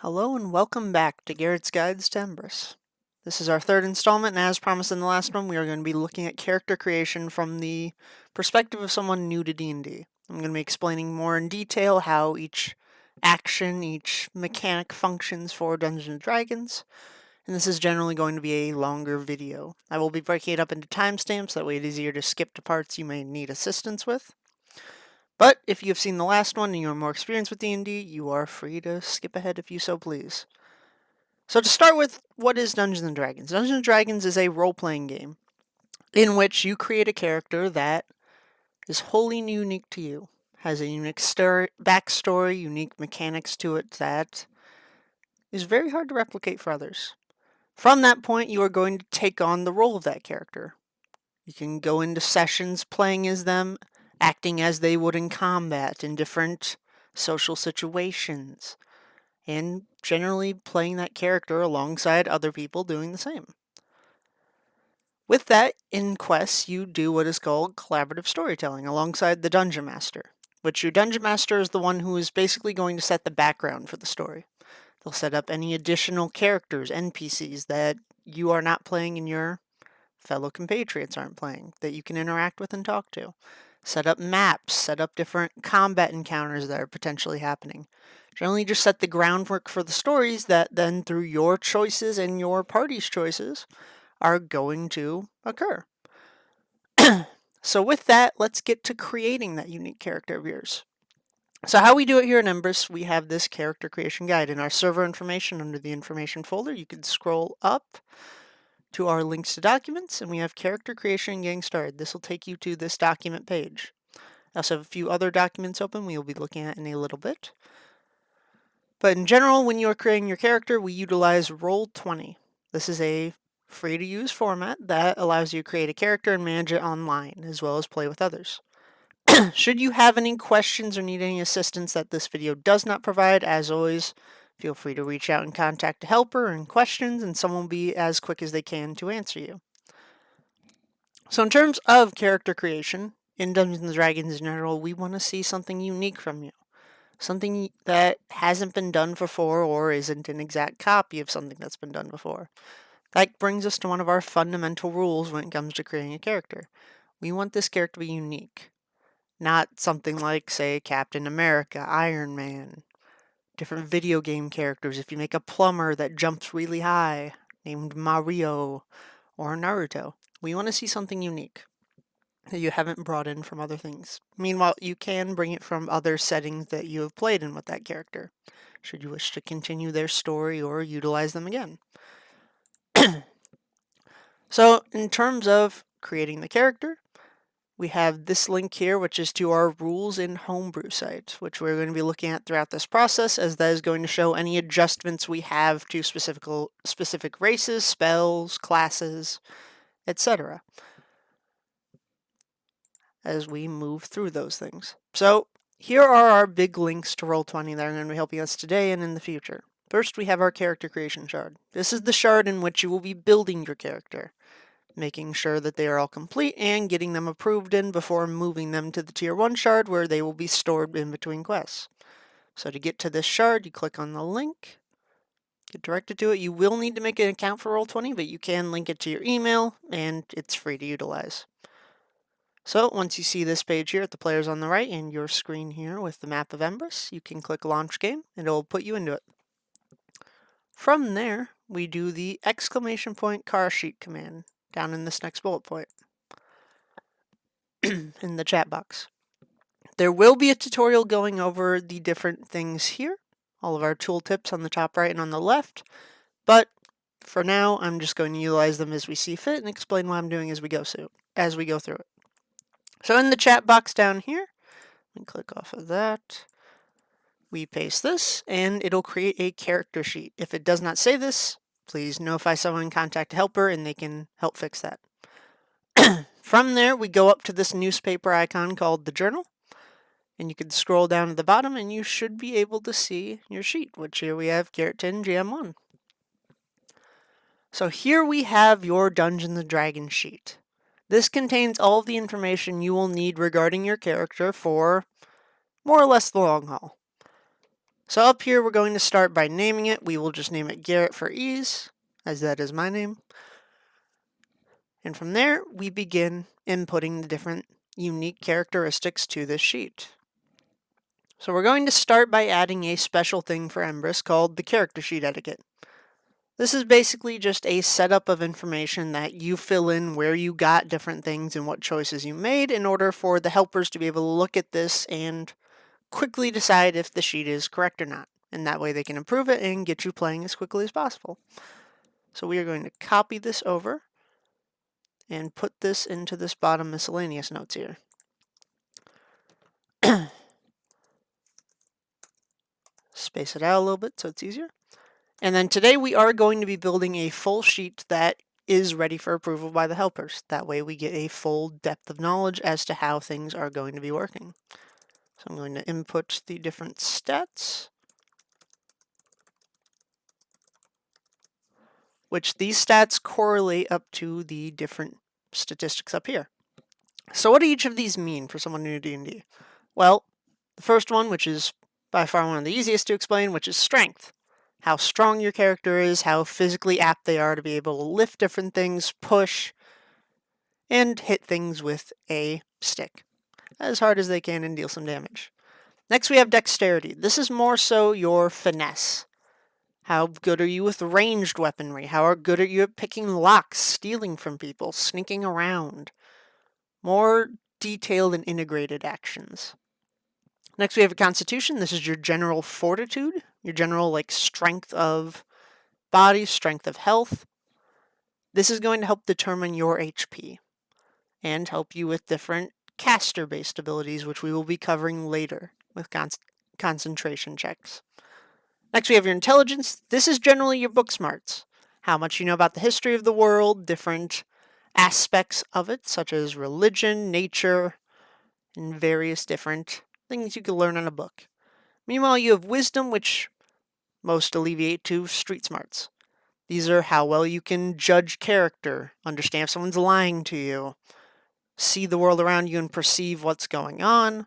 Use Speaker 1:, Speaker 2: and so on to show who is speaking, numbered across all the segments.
Speaker 1: Hello and welcome back to Garrett's Guides to Embris. This is our third installment, and as promised in the last one, we are going to be looking at character creation from the perspective of someone new to D&D. I'm going to be explaining more in detail how each action, each mechanic functions for Dungeons & Dragons, and this is generally going to be a longer video. I will be breaking it up into timestamps, that way it is easier to skip to parts you may need assistance with. But if you have seen the last one and you are more experienced with D&D, you are free to skip ahead if you so please. So to start with, what is Dungeons & Dragons? Dungeons & Dragons is a role-playing game in which you create a character that is wholly unique to you, has a unique backstory, unique mechanics to it that is very hard to replicate for others. From that point, you are going to take on the role of that character. You can go into sessions playing as them, acting as they would in combat in different social situations, and generally playing that character alongside other people doing the same. With that, in quests, you do what is called collaborative storytelling alongside the Dungeon Master, which your Dungeon Master is the one who is basically going to set the background for the story. They'll set up any additional characters, NPCs, that you are not playing and your fellow compatriots aren't playing, that you can interact with and talk to. Set up maps, set up different combat encounters that are potentially happening. Generally just set the groundwork for the stories that then, through your choices and your party's choices, are going to occur. So with that, let's get to creating that unique character of yours. So how we do it here in Embris, we have this character creation guide. In our server information, under the information folder, you can scroll up to our links to documents, and we have character creation and getting started. This will take you to this document page. I also have a few other documents open we will be looking at in a little bit. But in general, when you are creating your character, we utilize Roll20. This is a free-to-use format that allows you to create a character and manage it online, as well as play with others. Should you have any questions or need any assistance that this video does not provide, as always, feel free to reach out and contact a helper and questions, and someone will be as quick as they can to answer you. So in terms of character creation, in Dungeons & Dragons in general, we want to see something unique from you. Something that hasn't been done before or isn't an exact copy of something that's been done before. That brings us to one of our fundamental rules when it comes to creating a character. We want this character to be unique. Not something like, say, Captain America, Iron Man, different video game characters. If you make a plumber that jumps really high, named Mario or Naruto, we want to see something unique that you haven't brought in from other things. Meanwhile, you can bring it from other settings that you have played in with that character, should you wish to continue their story or utilize them again. So, in terms of creating the character, we have this link here, which is to our rules in homebrew site, which we're going to be looking at throughout this process, as that is going to show any adjustments we have to specific races, spells, classes, etc. as we move through those things. So here are our big links to Roll20 that are going to be helping us today and in the future. First, we have our character creation shard. This is the shard in which you will be building your character, making sure that they are all complete and getting them approved in before moving them to the Tier 1 shard, where they will be stored in between quests. So to get to this shard, you click on the link, get directed to it. You will need to make an account for Roll20, but you can link it to your email, and it's free to utilize. So once you see this page here at the players on the right and your screen here with the map of Embris, you can click Launch Game and it will put you into it. From there, we do the !car sheet command down in this next bullet point in the chat box. There will be a tutorial going over the different things here, all of our tooltips on the top right and on the left, but for now I'm just going to utilize them as we see fit and explain what I'm doing as we go through it. So in the chat box down here, we click off of that, we paste this, and it'll create a character sheet. If it does not say this, please notify someone, contact a helper, and they can help fix that. From there, we go up to this newspaper icon called the journal, and you can scroll down to the bottom, and you should be able to see your sheet, which here we have Garrett 10 GM1. So here we have your Dungeons & Dragons sheet. This contains all of the information you will need regarding your character for more or less the long haul. So up here, we're going to start by naming it. We will just name it Garrett for ease, as that is my name. And from there, we begin inputting the different unique characteristics to this sheet. So we're going to start by adding a special thing for Embris called the character sheet etiquette. This is basically just a setup of information that you fill in where you got different things and what choices you made in order for the helpers to be able to look at this and quickly decide if the sheet is correct or not. And that way they can improve it and get you playing as quickly as possible. So we are going to copy this over and put this into this bottom miscellaneous notes here. Space it out a little bit so it's easier. And then today we are going to be building a full sheet that is ready for approval by the helpers. That way we get a full depth of knowledge as to how things are going to be working. So I'm going to input the different stats, which these stats correlate up to the different statistics up here. So what do each of these mean for someone new to D&D? Well, the first one, which is by far one of the easiest to explain, which is strength. How strong your character is, how physically apt they are to be able to lift different things, push, and hit things with a stick as hard as they can and deal some damage. Next we have dexterity. This is more so your finesse. How good are you with ranged weaponry? How good are you at picking locks, stealing from people, sneaking around? More detailed and integrated actions. Next we have a constitution. This is your general fortitude, your general strength of body, strength of health. This is going to help determine your HP and help you with different caster-based abilities, which we will be covering later with concentration checks. Next we have your intelligence. This is generally your book smarts. How much you know about the history of the world, different aspects of it, such as religion, nature, and various different things you can learn in a book. Meanwhile, you have wisdom, which most alleviate to street smarts. These are how well you can judge character, understand if someone's lying to you, see the world around you and perceive what's going on,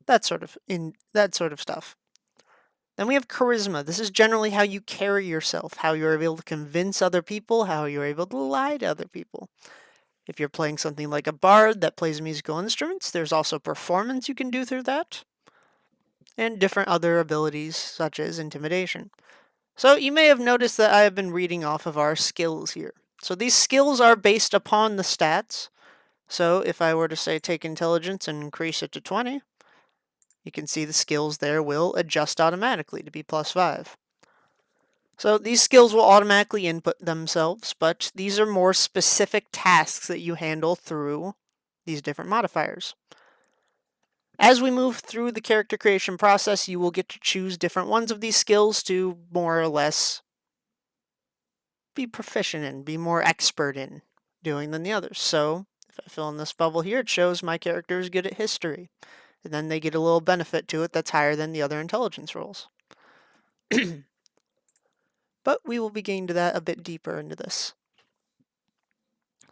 Speaker 1: that sort of stuff. Then we have charisma. This is generally how you carry yourself, how you're able to convince other people, how you're able to lie to other people. If you're playing something like a bard that plays musical instruments, there's also performance you can do through that, and different other abilities such as intimidation. So you may have noticed that I have been reading off of our skills here. So these skills are based upon the stats. So if I were to say take intelligence and increase it to 20, you can see the skills there will adjust automatically to be +5. So these skills will automatically input themselves, but these are more specific tasks that you handle through these different modifiers. As we move through the character creation process, you will get to choose different ones of these skills to more or less be proficient in, be more expert in doing than the others. So if I fill in this bubble here, it shows my character is good at history. And then they get a little benefit to it that's higher than the other intelligence rolls. But we will be getting to that a bit deeper into this.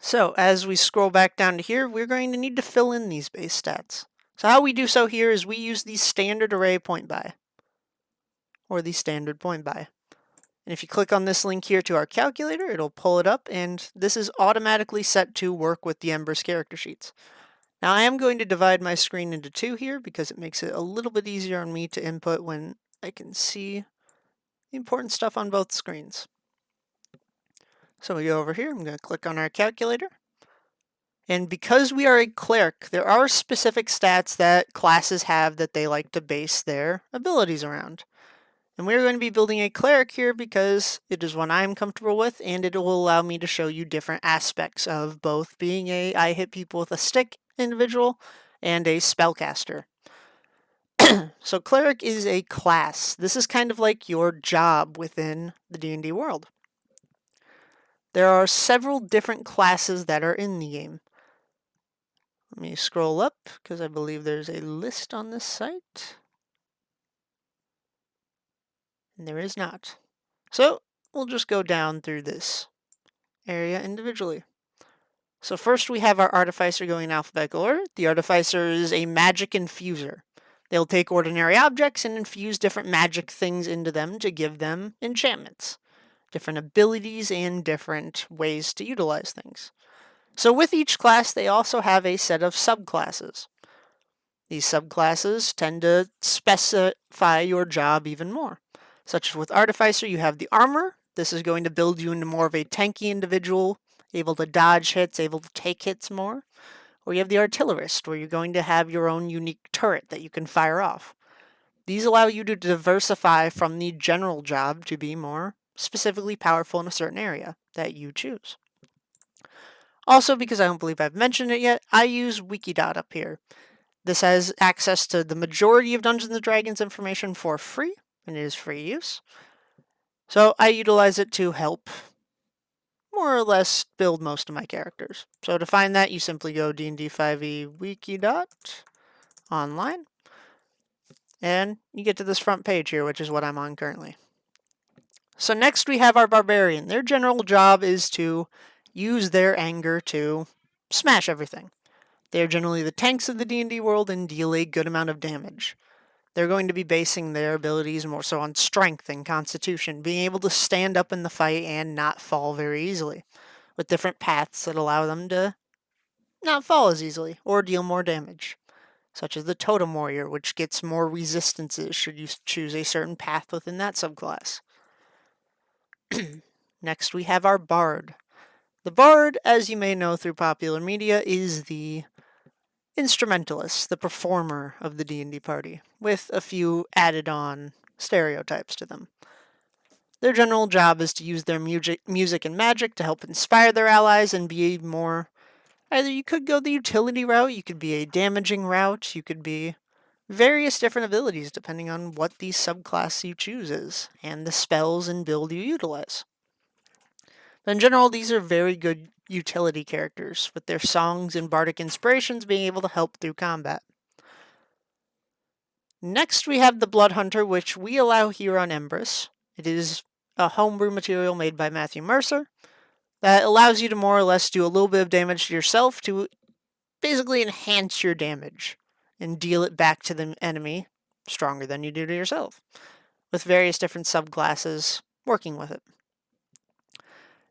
Speaker 1: So as we scroll back down to here, we're going to need to fill in these base stats. So how we do so here is we use the standard array point by, or the standard point by. And if you click on this link here to our calculator, it'll pull it up, and this is automatically set to work with the Embris character sheets. Now I am going to divide my screen into two here because it makes it a little bit easier on me to input when I can see the important stuff on both screens. So we go over here, I'm going to click on our calculator. And because we are a cleric, there are specific stats that classes have that they like to base their abilities around. And we're going to be building a cleric here because it is one I'm comfortable with, and it will allow me to show you different aspects of both being a I hit people with a stick individual and a spellcaster. So cleric is a class. This is kind of like your job within the D&D world. There are several different classes that are in the game. Let me scroll up because I believe there's a list on this site. And there is not. So we'll just go down through this area individually. So first we have our Artificer going in alphabetical order. The Artificer is a magic infuser. They'll take ordinary objects and infuse different magic things into them to give them enchantments, different abilities, and different ways to utilize things. So with each class, they also have a set of subclasses. These subclasses tend to specify your job even more. Such as with Artificer, you have the Armor. This is going to build you into more of a tanky individual, able to dodge hits, able to take hits more. Or you have the Artillerist, where you're going to have your own unique turret that you can fire off. These allow you to diversify from the general job to be more specifically powerful in a certain area that you choose. Also, because I don't believe I've mentioned it yet, I use Wikidot up here. This has access to the majority of Dungeons & Dragons information for free, and it is free use. So I utilize it to help more or less build most of my characters. So to find that, you simply go D&D 5e Wikidot online, and you get to this front page here, which is what I'm on currently. So next we have our Barbarian. Their general job is to use their anger to smash everything. They're generally the tanks of the D&D world and deal a good amount of damage. They're going to be basing their abilities more so on strength and constitution, being able to stand up in the fight and not fall very easily, with different paths that allow them to not fall as easily or deal more damage, such as the Totem Warrior, which gets more resistances should you choose a certain path within that subclass. Next we have our Bard. The Bard, as you may know through popular media, is the instrumentalist, the performer of the D&D party, with a few added-on stereotypes to them. Their general job is to use their music and magic to help inspire their allies and be more... Either you could go the utility route, you could be a damaging route, you could be various different abilities depending on what the subclass you choose is, and the spells and build you utilize. But in general, these are very good utility characters, with their songs and bardic inspirations being able to help through combat. Next we have the Blood Hunter, which we allow here on Embris. It is a homebrew material made by Matthew Mercer that allows you to more or less do a little bit of damage to yourself to basically enhance your damage and deal it back to the enemy stronger than you do to yourself, with various different subclasses working with it.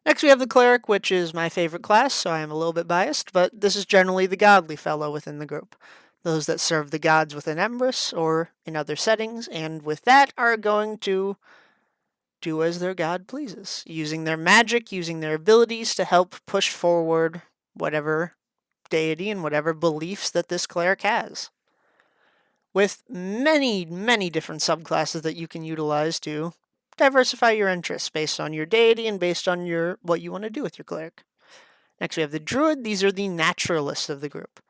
Speaker 1: Next we have the Cleric, which is my favorite class, so I am a little bit biased, but this is generally the godly fellow within the group. Those that serve the gods within Embris or in other settings, and with that are going to do as their god pleases, using their magic, using their abilities to help push forward whatever deity and whatever beliefs that this cleric has, with many, many different subclasses that you can utilize to diversify your interests based on your deity and based on what you want to do with your cleric. Next we have the druid. These are the naturalists of the group.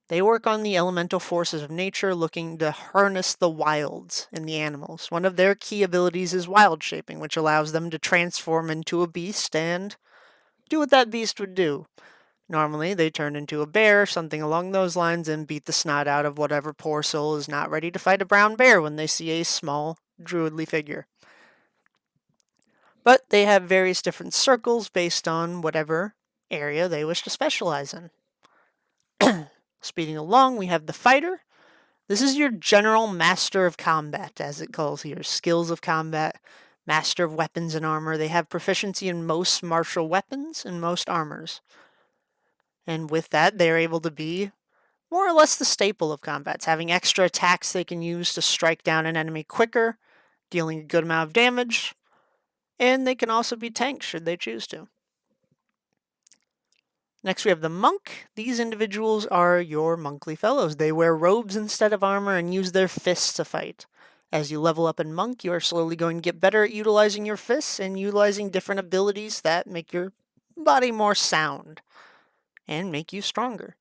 Speaker 1: They work on the elemental forces of nature, looking to harness the wilds in the animals. One of their key abilities is wild shaping, which allows them to transform into a beast and do what that beast would do. Normally, they turn into a bear, something along those lines, and beat the snot out of whatever poor soul is not ready to fight a brown bear when they see a small, druidly figure. But they have various different circles based on whatever area they wish to specialize in. Speeding along, we have the Fighter. This is your general master of combat, as it calls here. Skills of combat, master of weapons and armor. They have proficiency in most martial weapons and most armors. And with that, they're able to be more or less the staple of combats, having extra attacks they can use to strike down an enemy quicker, dealing a good amount of damage, and they can also be tanks should they choose to. Next we have the Monk. These individuals are your monkly fellows. They wear robes instead of armor and use their fists to fight. As you level up in Monk, you are slowly going to get better at utilizing your fists and utilizing different abilities that make your body more sound and make you stronger.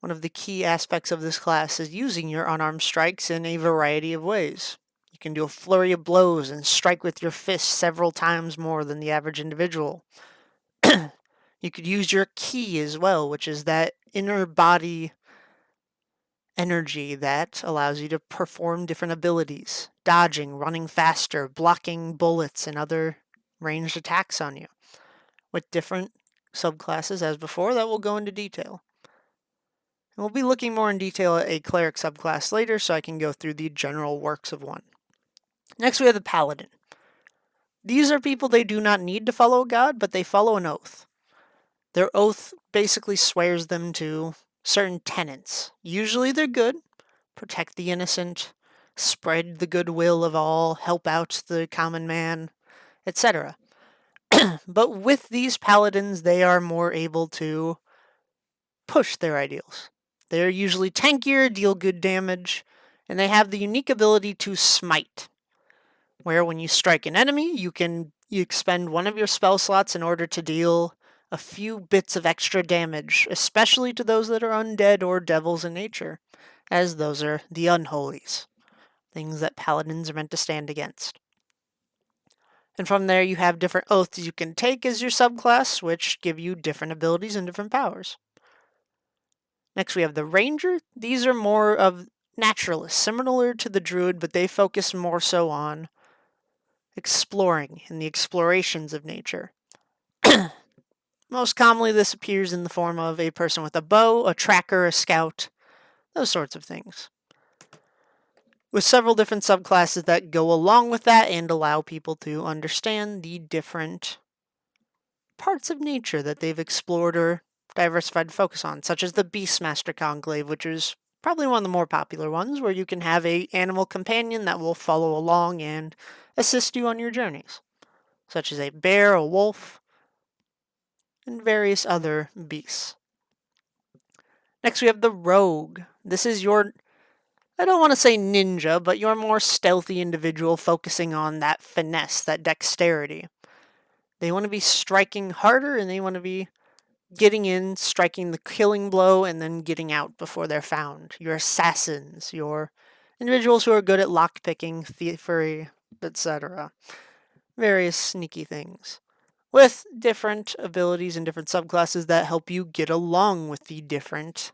Speaker 1: One of the key aspects of this class is using your unarmed strikes in a variety of ways. You can do a flurry of blows and strike with your fists several times more than the average individual. You could use your ki as well, which is that inner body energy that allows you to perform different abilities. Dodging, running faster, blocking bullets and other ranged attacks on you. With different subclasses as before that we'll go into detail. And we'll be looking more in detail at a Cleric subclass later, so I can go through the general works of one. Next, we have the Paladin. These are people they do not need to follow God, but they follow an oath. Their oath basically swears them to certain tenets. Usually they're good, protect the innocent, spread the goodwill of all, help out the common man, etc. But with these paladins, they are more able to push their ideals. They're usually tankier, deal good damage, and they have the unique ability to smite, where when you strike an enemy, you expend one of your spell slots in order to deal a few bits of extra damage, especially to those that are undead or devils in nature, as those are the unholies, things that paladins are meant to stand against. And from there, you have different oaths you can take as your subclass, which give you different abilities and different powers. Next, we have the Ranger. These are more of naturalists, similar to the Druid, but they focus more so on exploring and the explorations of nature. Most commonly, this appears in the form of a person with a bow, a tracker, a scout, those sorts of things. With several different subclasses that go along with that and allow people to understand the different parts of nature that they've explored or diversified focus on, such as the Beastmaster Conclave, which is probably one of the more popular ones, where you can have an animal companion that will follow along and assist you on your journeys, such as a bear, a wolf, and various other beasts. Next, we have the Rogue. This is your, I don't want to say ninja, but your more stealthy individual focusing on that finesse, that dexterity. They want to be striking harder, and they want to be getting in, striking the killing blow, and then getting out before they're found. Your assassins, your individuals who are good at lockpicking, thievery, etc. Various sneaky things, with different abilities and different subclasses that help you get along with the different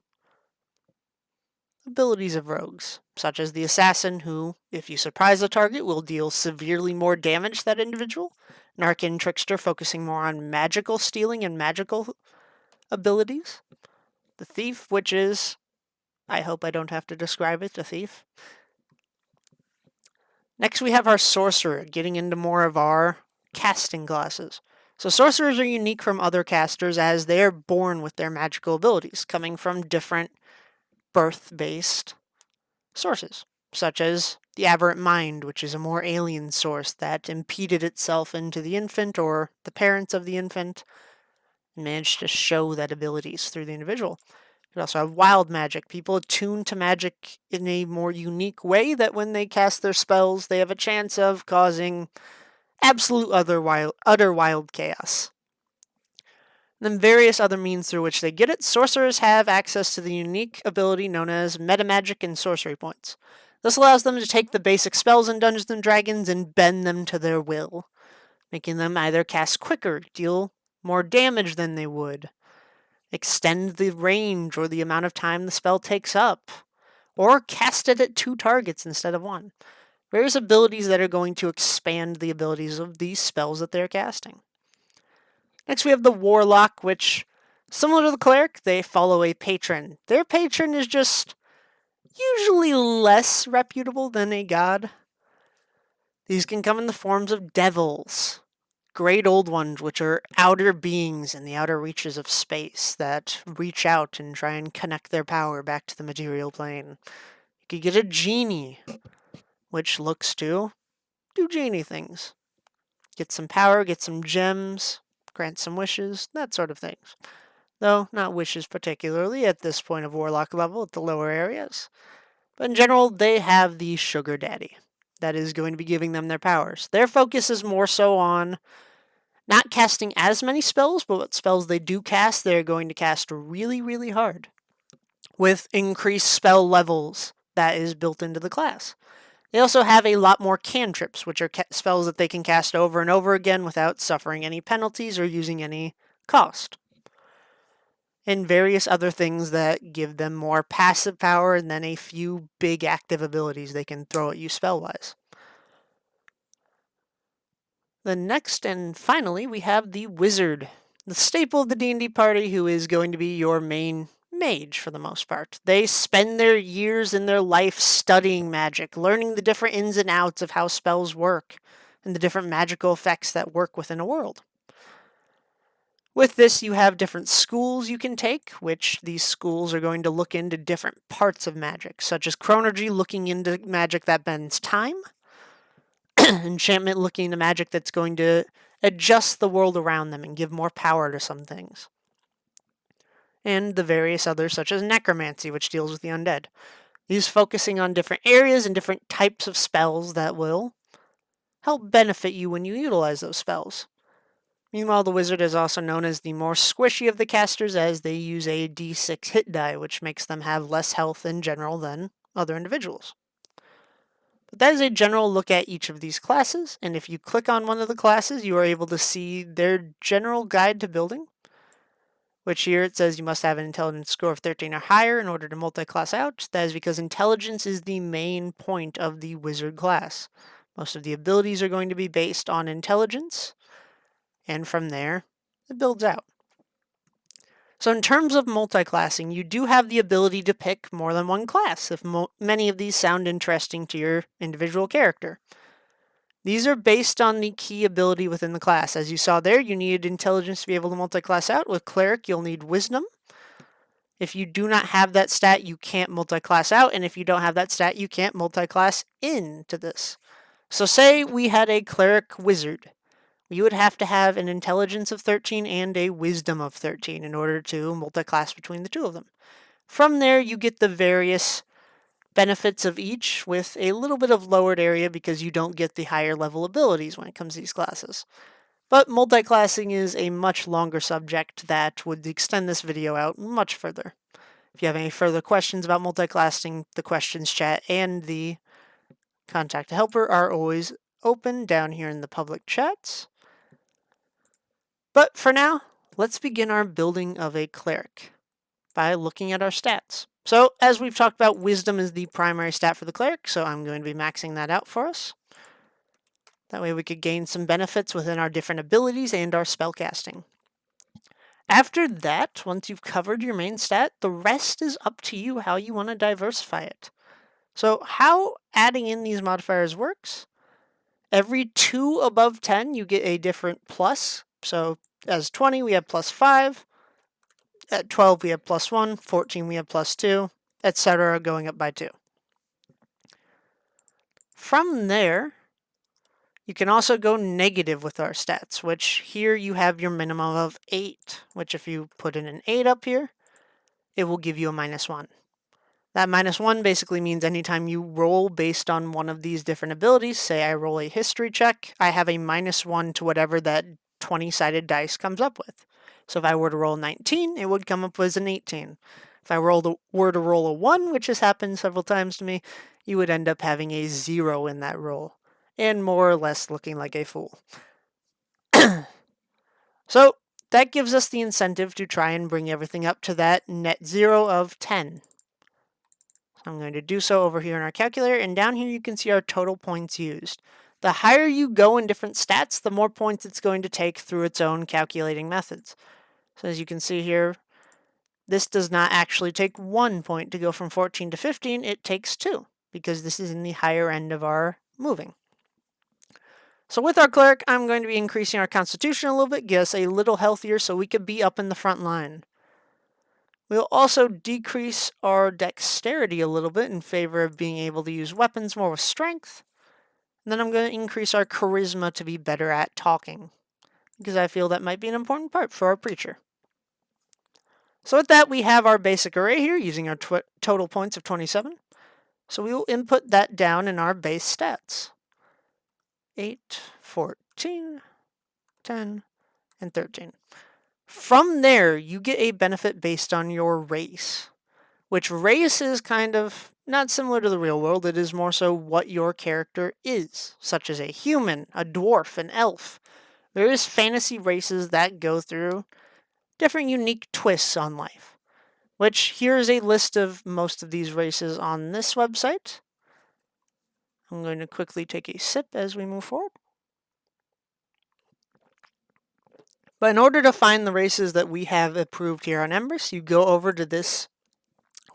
Speaker 1: abilities of rogues, such as the assassin who, if you surprise a target, will deal severely more damage to that individual. An arcane trickster focusing more on magical stealing and magical abilities. The thief, which is, I hope I don't have to describe it, a thief. Next we have our sorcerer, getting into more of our casting classes. So sorcerers are unique from other casters as they are born with their magical abilities, coming from different birth-based sources, such as the aberrant mind, which is a more alien source that impeded itself into the infant or the parents of the infant and managed to show that abilities through the individual. You also have wild magic, people attuned to magic in a more unique way that when they cast their spells, they have a chance of causing absolute utter wild chaos. And then various other means through which they get it. Sorcerers have access to the unique ability known as metamagic and sorcery points. This allows them to take the basic spells in Dungeons & Dragons and bend them to their will, making them either cast quicker, deal more damage than they would, extend the range or the amount of time the spell takes up, or cast it at 2 targets instead of 1. Various abilities that are going to expand the abilities of these spells that they're casting. Next we have the Warlock, which, similar to the Cleric, they follow a patron. Their patron is just usually less reputable than a god. These can come in the forms of devils, great old ones, which are outer beings in the outer reaches of space that reach out and try and connect their power back to the material plane. You could get a genie, which looks to do genie things. Get some power, get some gems, grant some wishes, that sort of things. Though not wishes particularly at this point of Warlock level, at the lower areas. But in general, they have the sugar daddy that is going to be giving them their powers. Their focus is more so on not casting as many spells, but what spells they do cast, they're going to cast really, really hard, with increased spell levels that is built into the class. They also have a lot more cantrips, which are spells that they can cast over and over again without suffering any penalties or using any cost. And various other things that give them more passive power and then a few big active abilities they can throw at you spell-wise. Then next and finally, we have the Wizard, the staple of the D&D party, who is going to be your main mage for the most part. They spend their years in their life studying magic, learning the different ins and outs of how spells work, and the different magical effects that work within a world. With this, you have different schools you can take, which these schools are going to look into different parts of magic, such as chronergy, looking into magic that bends time, enchantment, looking into magic that's going to adjust the world around them and give more power to some things, and the various others, such as necromancy, which deals with the undead. These focusing on different areas and different types of spells that will help benefit you when you utilize those spells. Meanwhile, the wizard is also known as the more squishy of the casters, as they use a d6 hit die, which makes them have less health in general than other individuals. But that is a general look at each of these classes, and if you click on one of the classes, you are able to see their general guide to building, which here it says you must have an intelligence score of 13 or higher in order to multi-class out. That is because intelligence is the main point of the wizard class. Most of the abilities are going to be based on intelligence, and from there, it builds out. So in terms of multi-classing, you do have the ability to pick more than one class if many of these sound interesting to your individual character. These are based on the key ability within the class. As you saw there, you needed intelligence to be able to multi-class out. With Cleric, you'll need wisdom. If you do not have that stat, you can't multi-class out, and if you don't have that stat, you can't multi-class into this. So say we had a Cleric Wizard. You would have to have an intelligence of 13 and a wisdom of 13 in order to multi-class between the two of them. From there, you get the various benefits of each with a little bit of lowered area because you don't get the higher level abilities when it comes to these classes. But multi-classing is a much longer subject that would extend this video out much further. If you have any further questions about multi-classing, the questions chat and the contact a helper are always open down here in the public chats. But for now, let's begin our building of a cleric by looking at our stats. So as we've talked about, wisdom is the primary stat for the cleric, so I'm going to be maxing that out for us. That way we could gain some benefits within our different abilities and our spellcasting. After that, once you've covered your main stat, the rest is up to you how you want to diversify it. So how adding in these modifiers works, every 2 above 10 you get a different plus. So as 20 we have +5, at 12 we have +1, 14 we have +2, etc. going up by 2. From there, you can also go negative with our stats, which here you have your minimum of 8, which if you put in an 8 up here, it will give you a -1. That -1 basically means anytime you roll based on one of these different abilities, say I roll a history check, I have a -1 to whatever that 20-sided dice comes up with. So if I were to roll 19, it would come up as an 18. If I were to roll a 1, which has happened several times to me, you would end up having a 0 in that roll, and more or less looking like a fool. So that gives us the incentive to try and bring everything up to that net 0 of 10. So I'm going to do so over here in our calculator, and down here you can see our total points used. The higher you go in different stats, the more points it's going to take through its own calculating methods. So as you can see here, this does not actually take 1 point to go from 14 to 15, it takes 2, because this is in the higher end of our moving. So with our cleric, I'm going to be increasing our constitution a little bit, get us a little healthier so we could be up in the front line. We'll also decrease our dexterity a little bit in favor of being able to use weapons more with strength. And then I'm going to increase our charisma to be better at talking, because I feel that might be an important part for our preacher. So with that, we have our basic array here using our total points of 27. So we will input that down in our base stats. 8, 14, 10, and 13. From there, you get a benefit based on your race, which race is kind of not similar to the real world. It is more so what your character is, such as a human, a dwarf, an elf. There is fantasy races that go through different unique twists on life, which here's a list of most of these races on this website. I'm going to quickly take a sip as we move forward. But in order to find the races that we have approved here on Embris, you go over to this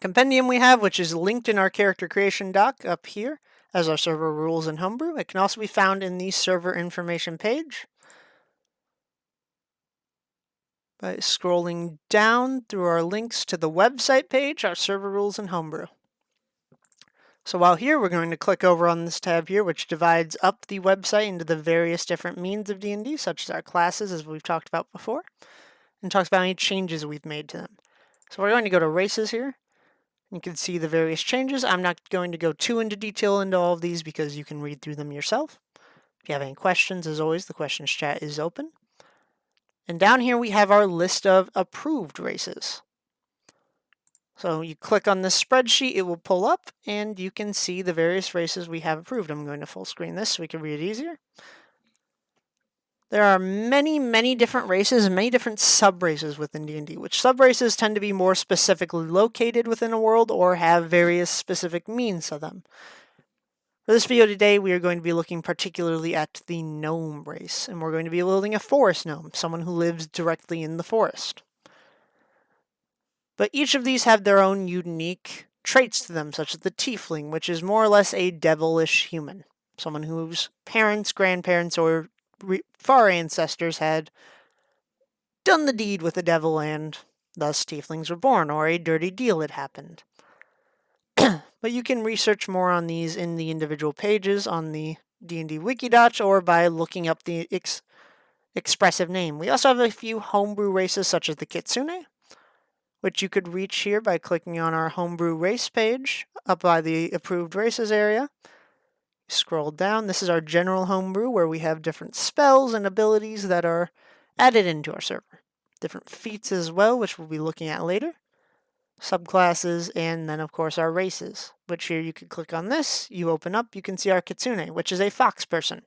Speaker 1: compendium we have, which is linked in our character creation doc up here as our server rules in Homebrew. It can also be found in the server information page by scrolling down through our links to the website page, our server rules in Homebrew. So while here, we're going to click over on this tab here, which divides up the website into the various different means of D&D, such as our classes, as we've talked about before, and talks about any changes we've made to them. So we're going to go to races here. You can see the various changes. I'm not going to go too into detail into all of these because you can read through them yourself. If you have any questions, as always, the questions chat is open. And down here we have our list of approved races. So you click on this spreadsheet, it will pull up, and you can see the various races we have approved. I'm going to full screen this so we can read it easier. There are many, many different races and many different sub-races within D&D, which sub-races tend to be more specifically located within a world or have various specific means to them. For this video today, we are going to be looking particularly at the gnome race, and we're going to be building a forest gnome, someone who lives directly in the forest. But each of these have their own unique traits to them, such as the tiefling, which is more or less a devilish human, someone whose parents, grandparents, or far ancestors had done the deed with the devil and thus tieflings were born, or a dirty deal had happened. But you can research more on these in the individual pages on the D&D Wikidot or by looking up the expressive name. We also have a few homebrew races such as the Kitsune, which you could reach here by clicking on our homebrew race page up by the approved races area. Scroll down. This is our general homebrew where we have different spells and abilities that are added into our server. Different feats as well, which we'll be looking at later. Subclasses, and then of course our races, which here you can click on this, you open up, you can see our Kitsune, which is a fox person.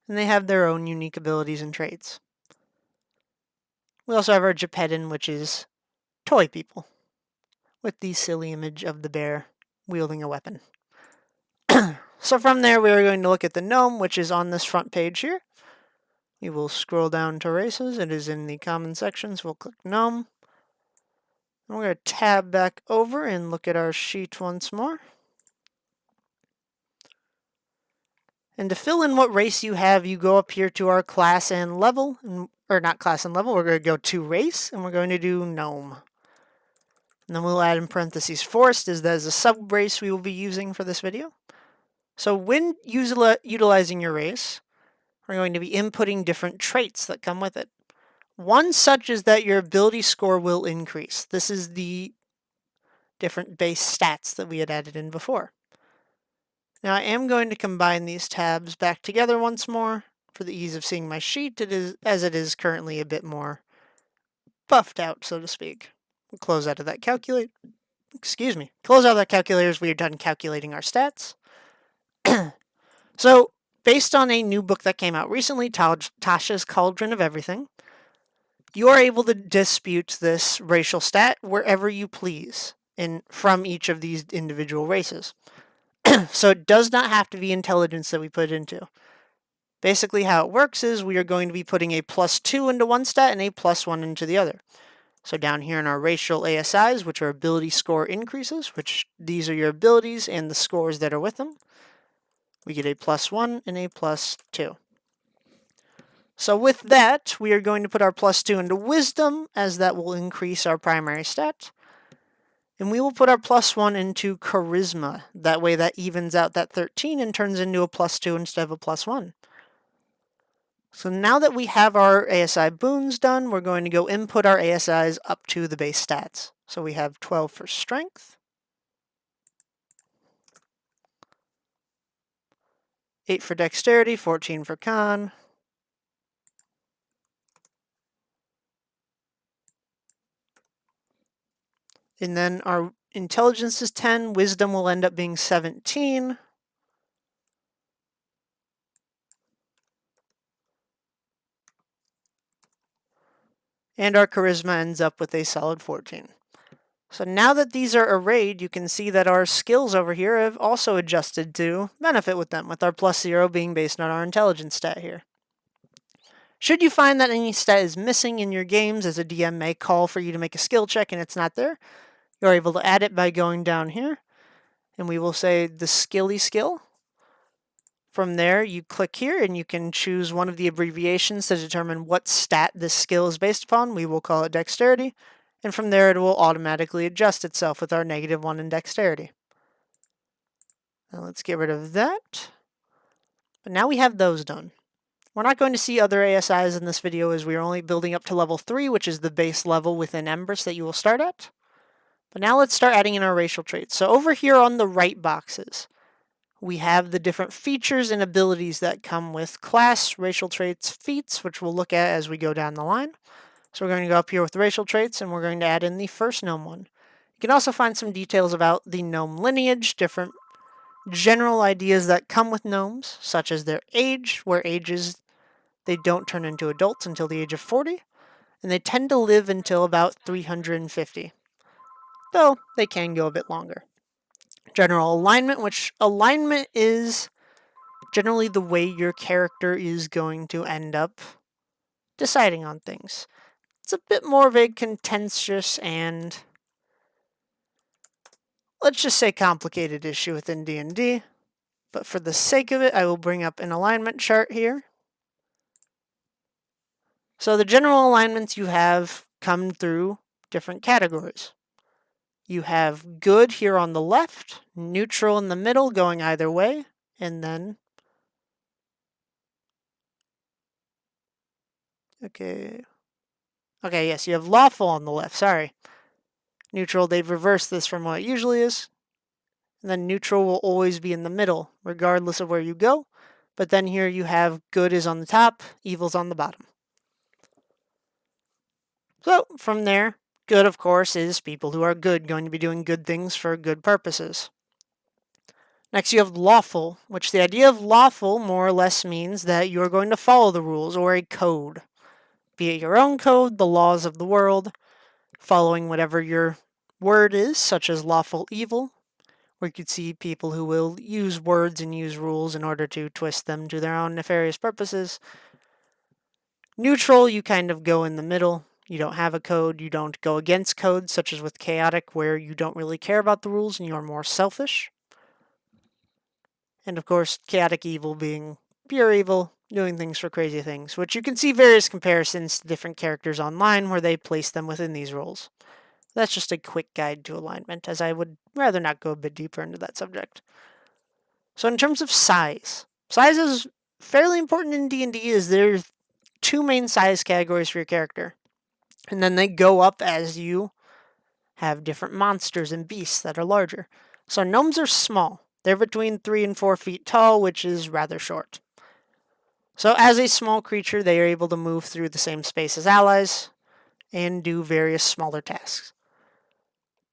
Speaker 1: And they have their own unique abilities and traits. We also have our Geppetton, which is toy people, with the silly image of the bear wielding a weapon. So from there, we are going to look at the gnome, which is on this front page here. We will scroll down to races. It is in the common section, so we'll click gnome. And we're going to tab back over and look at our sheet once more. And to fill in what race you have, you go up here to our class and level, or not class and level, we're going to go to race, and we're going to do gnome. And then we'll add in parentheses forest, as that is a sub-race we will be using for this video. So when utilizing your race, we're going to be inputting different traits that come with it. One such is that your ability score will increase. This is the different base stats that we had added in before. Now I am going to combine these tabs back together once more for the ease of seeing my sheet, as it is currently a bit more buffed out, so to speak. We'll close out of that calculator. Excuse me. Close out of that calculator as we are done calculating our stats. So, based on a new book that came out recently, Tasha's Cauldron of Everything, you are able to dispute this racial stat wherever you please from each of these individual races. So it does not have to be intelligence that we put into. Basically how it works is we are going to be putting a +2 into one stat and a +1 into the other. So down here in our racial ASIs, which are ability score increases, which these are your abilities and the scores that are with them, we get a +1 and a +2. So with that, we are going to put our +2 into wisdom, as that will increase our primary stat. And we will put our +1 into charisma. That way that evens out that 13 and turns into a +2 instead of a +1. So now that we have our ASI boons done, we're going to go input our ASIs up to the base stats. So we have 12 for strength, 8 for dexterity, 14 for con, and then our intelligence is 10, wisdom will end up being 17, and our charisma ends up with a solid 14. So now that these are arrayed, you can see that our skills over here have also adjusted to benefit with them, with our +0 being based on our intelligence stat here. Should you find that any stat is missing in your games, as a DM may call for you to make a skill check and it's not there, you're able to add it by going down here, and we will say the skilly skill. From there, you click here and you can choose one of the abbreviations to determine what stat this skill is based upon. We will call it dexterity, and from there it will automatically adjust itself with our -1 in dexterity. Now let's get rid of that. But now we have those done. We're not going to see other ASIs in this video, as we are only building up to level 3, which is the base level within Embris that you will start at. But now let's start adding in our racial traits. So over here on the right boxes, we have the different features and abilities that come with class, racial traits, feats, which we'll look at as we go down the line. So we're going to go up here with racial traits, and we're going to add in the first gnome one. You can also find some details about the gnome lineage, different general ideas that come with gnomes, such as their age, where ages, they don't turn into adults until the age of 40, and they tend to live until about 350, though they can go a bit longer. General alignment, which alignment is generally the way your character is going to end up deciding on things. It's a bit more of a contentious and, let's just say, complicated issue within D&D, but for the sake of it, I will bring up an alignment chart here. So the general alignments you have come through different categories. You have good here on the left, neutral in the middle, going either way, and then Okay, yes, you have lawful on the left, sorry. Neutral, they've reversed this from what it usually is. And then neutral will always be in the middle, regardless of where you go. But then here you have good is on the top, evil's on the bottom. So from there, good, of course, is people who are good, going to be doing good things for good purposes. Next, you have lawful, which the idea of lawful more or less means that you're going to follow the rules or a code. Be it your own code, the laws of the world, following whatever your word is, such as lawful evil, where you could see people who will use words and use rules in order to twist them to their own nefarious purposes. Neutral, you kind of go in the middle. You don't have a code, you don't go against code, such as with chaotic, where you don't really care about the rules and you're more selfish. And of course, chaotic evil being pure evil, doing things for crazy things, which you can see various comparisons to different characters online where they place them within these roles. That's just a quick guide to alignment, as I would rather not go a bit deeper into that subject. So in terms of size is fairly important in D&D, as there's 2 main size categories for your character. And then they go up as you have different monsters and beasts that are larger. So gnomes are small. They're between 3 and 4 feet tall, which is rather short. So as a small creature, they are able to move through the same space as allies and do various smaller tasks.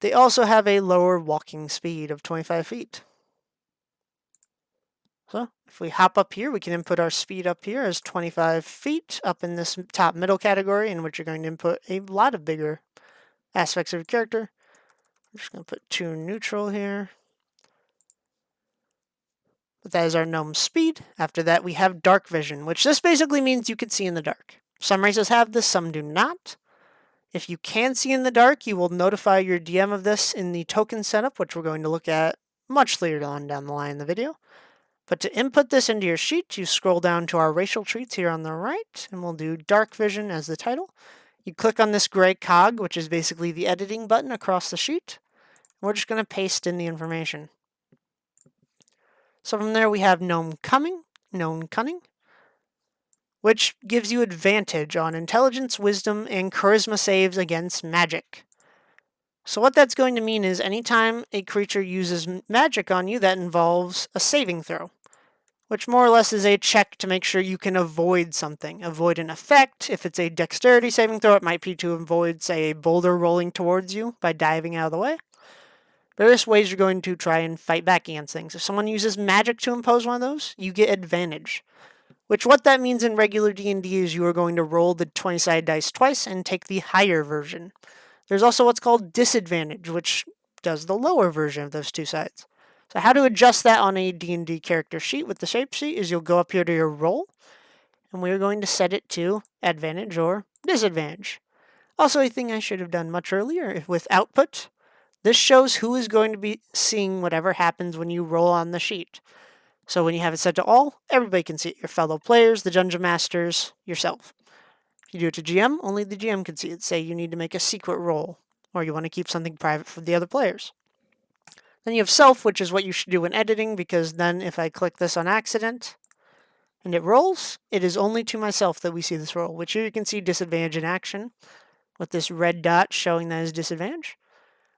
Speaker 1: They also have a lower walking speed of 25 feet. So if we hop up here, we can input our speed up here as 25 feet up in this top middle category, in which you're going to input a lot of bigger aspects of your character. I'm just going to put 2 neutral here. But that is our gnome speed. After that, we have dark vision, which this basically means you can see in the dark. Some races have this, some do not. If you can see in the dark, you will notify your DM of this in the token setup, which we're going to look at much later on down the line in the video. But to input this into your sheet, you scroll down to our racial traits here on the right, and we'll do dark vision as the title. You click on this gray cog, which is basically the editing button across the sheet. And we're just going to paste in the information. So from there we have known cunning, which gives you advantage on intelligence, wisdom, and charisma saves against magic. So what that's going to mean is anytime a creature uses magic on you, that involves a saving throw, which more or less is a check to make sure you can avoid something. Avoid an effect. If it's a dexterity saving throw, it might be to avoid, say, a boulder rolling towards you by diving out of the way. Various ways you're going to try and fight back against things. If someone uses magic to impose one of those, you get advantage. Which what that means in regular D&D is you are going to roll the 20-sided dice twice and take the higher version. There's also what's called disadvantage, which does the lower version of those 2 sides. So how to adjust that on a D&D character sheet with the shape sheet is you'll go up here to your roll, and we're going to set it to advantage or disadvantage. Also, a thing I should have done much earlier with output. This shows who is going to be seeing whatever happens when you roll on the sheet. So when you have it set to all, everybody can see it. Your fellow players, the dungeon masters, yourself. If you do it to GM, only the GM can see it. Say you need to make a secret roll, or you want to keep something private for the other players. Then you have self, which is what you should do when editing, because then if I click this on accident and it rolls, it is only to myself that we see this roll, which here you can see disadvantage in action with this red dot showing that is disadvantage.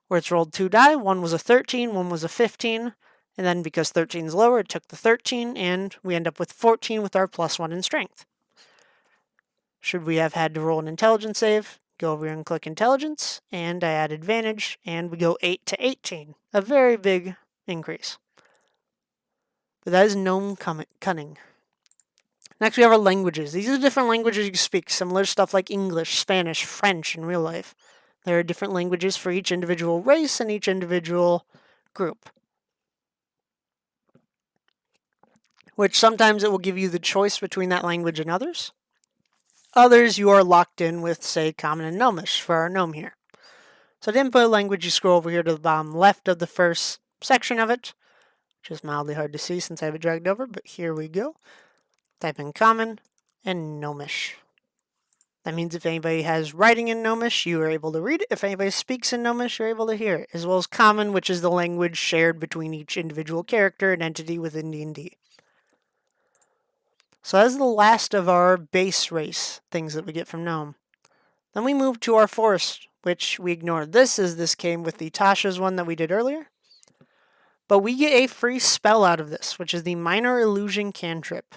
Speaker 1: Where it's rolled 2 die, one was a 13, one was a 15, and then because 13 is lower, it took the 13, and we end up with 14 with our +1 in strength. Should we have had to roll an intelligence save, go over here and click intelligence, and I add advantage, and we go 8 to 18. A very big increase. But that is gnome cunning. Next we have our languages. These are the different languages you speak, similar stuff like English, Spanish, French in real life. There are different languages for each individual race and each individual group. Which sometimes it will give you the choice between that language and others. Others you are locked in with, say, Common and Gnomish for our gnome here. So to input a language, you scroll over here to the bottom left of the first section of it, which is mildly hard to see since I have it dragged over, but here we go. Type in Common and Gnomish. That means if anybody has writing in Gnomish, you are able to read it. If anybody speaks in Gnomish, you're able to hear it, as well as Common, which is the language shared between each individual character and entity within D&D. So that's the last of our base race things that we get from Gnome. Then we move to our forest, which we ignored this as this came with the Tasha's one that we did earlier. But we get a free spell out of this, which is the Minor Illusion Cantrip.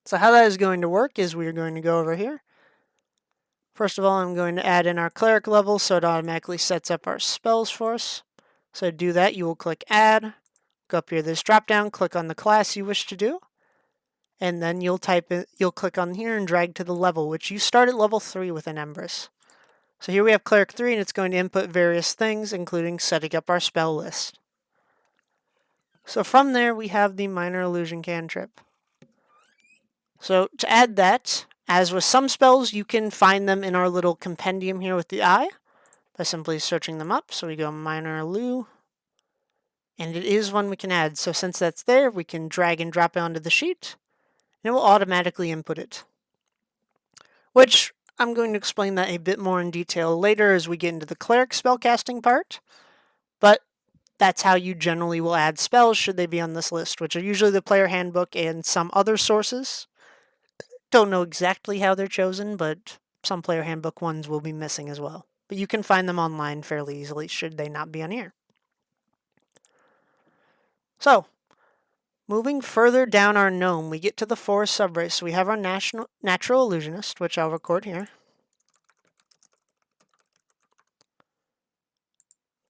Speaker 1: So how that is going to work is we're going to go over here. First of all, I'm going to add in our Cleric level so it automatically sets up our spells for us. So to do that, you will click Add, go up here to this drop down, click on the class you wish to do, and then you'll click on here and drag to the level, which you start at level 3 within Embris. So here we have Cleric 3, and it's going to input various things, including setting up our spell list. So from there, we have the Minor Illusion Cantrip. So to add that, as with some spells, you can find them in our little compendium here with the eye by simply searching them up. So we go Minor Illu, and it is one we can add. So since that's there, we can drag and drop it onto the sheet, and it will automatically input it. Which, I'm going to explain that a bit more in detail later as we get into the Cleric spellcasting part, but that's how you generally will add spells should they be on this list, which are usually the player handbook and some other sources. Don't know exactly how they're chosen, but some player handbook ones will be missing as well. But you can find them online fairly easily should they not be on here. So, moving further down our gnome, we get to the forest subrace. We have our natural illusionist, which I'll record here.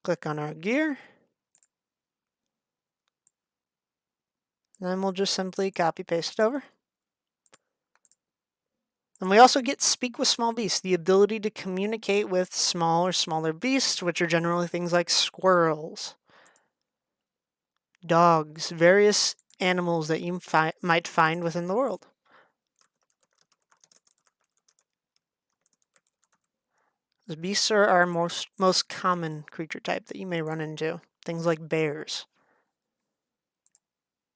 Speaker 1: Click on our gear. Then we'll just simply copy paste it over. And we also get Speak with Small Beasts, the ability to communicate with small or smaller beasts, which are generally things like squirrels, dogs, various animals that you might find within the world. The beasts are our most common creature type that you may run into, things like bears.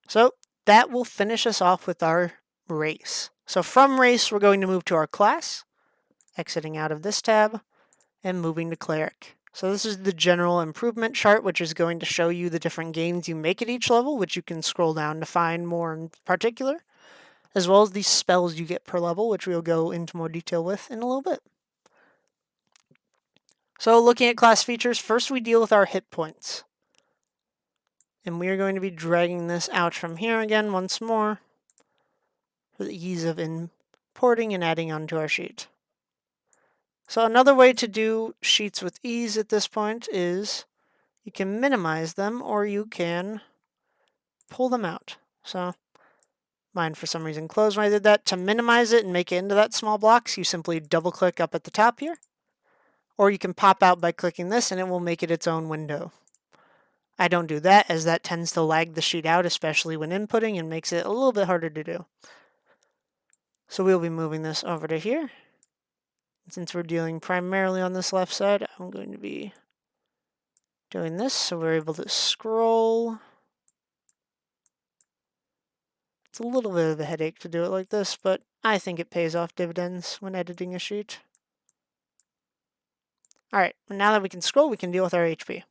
Speaker 1: So that will finish us off with our race. So from race, we're going to move to our class, exiting out of this tab, and moving to Cleric. So this is the general improvement chart, which is going to show you the different gains you make at each level, which you can scroll down to find more in particular, as well as the spells you get per level, which we'll go into more detail with in a little bit. So looking at class features, first we deal with our hit points. And we are going to be dragging this out from here again once more for the ease of importing and adding onto our sheet. So another way to do sheets with ease at this point is you can minimize them or you can pull them out. So mine for some reason closed when I did that. To minimize it and make it into that small blocks, you simply double click up at the top here. Or you can pop out by clicking this and it will make it its own window. I don't do that as that tends to lag the sheet out, especially when inputting, and makes it a little bit harder to do. So we'll be moving this over to here. Since we're dealing primarily on this left side, I'm going to be doing this so we're able to scroll. It's a little bit of a headache to do it like this, but I think it pays off dividends when editing a sheet. Alright, now that we can scroll, we can deal with our HP.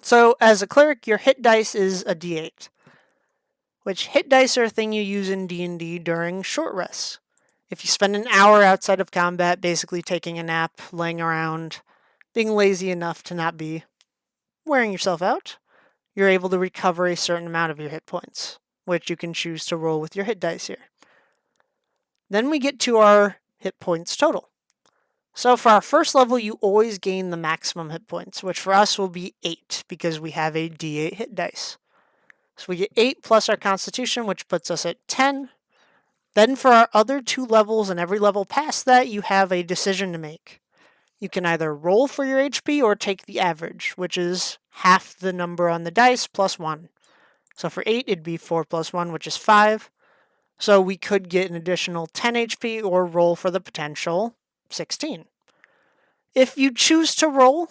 Speaker 1: So as a cleric, your hit dice is a d8, which hit dice are a thing you use in D&D during short rests. If you spend an hour outside of combat basically taking a nap, laying around, being lazy enough to not be wearing yourself out, you're able to recover a certain amount of your hit points, which you can choose to roll with your hit dice here. Then we get to our hit points total. So for our first level, you always gain the maximum hit points, which for us will be 8 because we have a d8 hit dice. So we get 8 plus our constitution, which puts us at 10. Then for our other 2 levels and every level past that, you have a decision to make. You can either roll for your HP or take the average, which is half the number on the dice plus 1. So for 8, it'd be 4 plus 1, which is 5. So we could get an additional 10 HP or roll for the potential 16. If you choose to roll,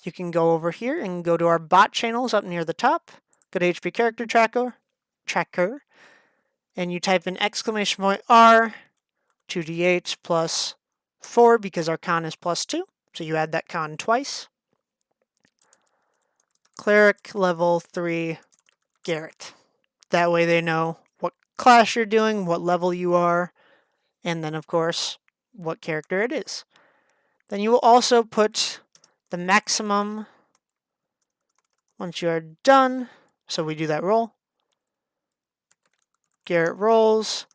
Speaker 1: you can go over here and go to our bot channels up near the top, go to HP character tracker, and you type in !R 2d8 plus 4 because our con is plus 2, so you add that con twice. Cleric level 3 Garrett. That way they know what class you're doing, what level you are, and then of course what character it is. Then you will also put the maximum once you are done. So we do that roll. Garrett rolls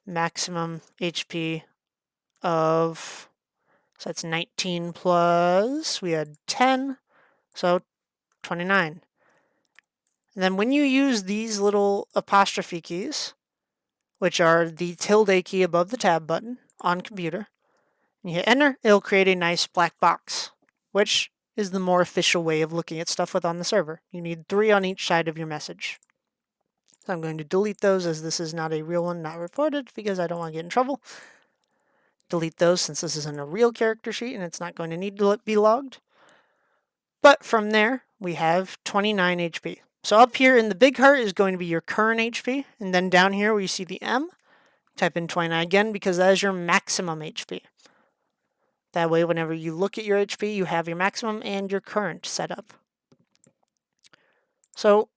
Speaker 1: maximum HP of, so that's 19 plus, we had 10, so 29. And then when you use these little apostrophe keys, which are the tilde key above the tab button on computer, and you hit enter, it'll create a nice black box, which is the more official way of looking at stuff on the server. You need 3 on each side of your message. So I'm going to delete those as this is not a real one, not reported, because I don't want to get in trouble. Delete those since this isn't a real character sheet and it's not going to need to be logged. But from there, we have 29 HP. So up here in the big heart is going to be your current HP, and then down here where you see the M, type in 29 again because that is your maximum HP. That way, whenever you look at your HP, you have your maximum and your current set up. So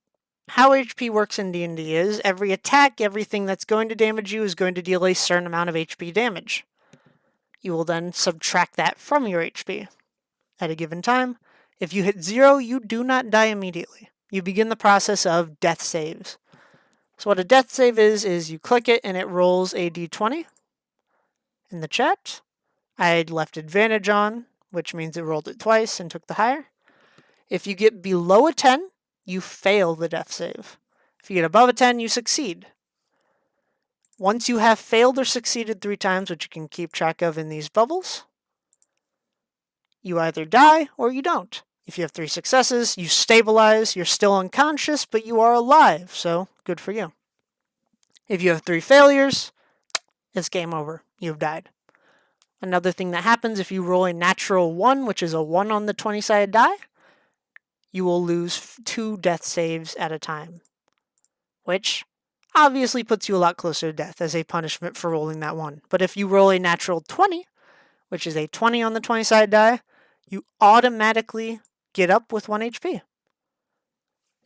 Speaker 1: how HP works in D&D is every attack, everything that's going to damage you is going to deal a certain amount of HP damage. You will then subtract that from your HP at a given time. If you hit 0, you do not die immediately. You begin the process of death saves. So what a death save is you click it and it rolls a d20. In the chat, I left advantage on, which means it rolled it twice and took the higher. If you get below a 10, you fail the death save. If you get above a 10, you succeed. Once you have failed or succeeded 3 times, which you can keep track of in these bubbles, you either die or you don't. If you have 3 successes, you stabilize, you're still unconscious, but you are alive, so good for you. If you have 3 failures, it's game over. You've died. Another thing that happens if you roll a natural 1, which is a 1 on the 20-sided die, you will lose 2 death saves at a time, which obviously puts you a lot closer to death as a punishment for rolling that 1. But if you roll a natural 20, which is a 20 on the 20-sided die, you automatically get up with 1 HP.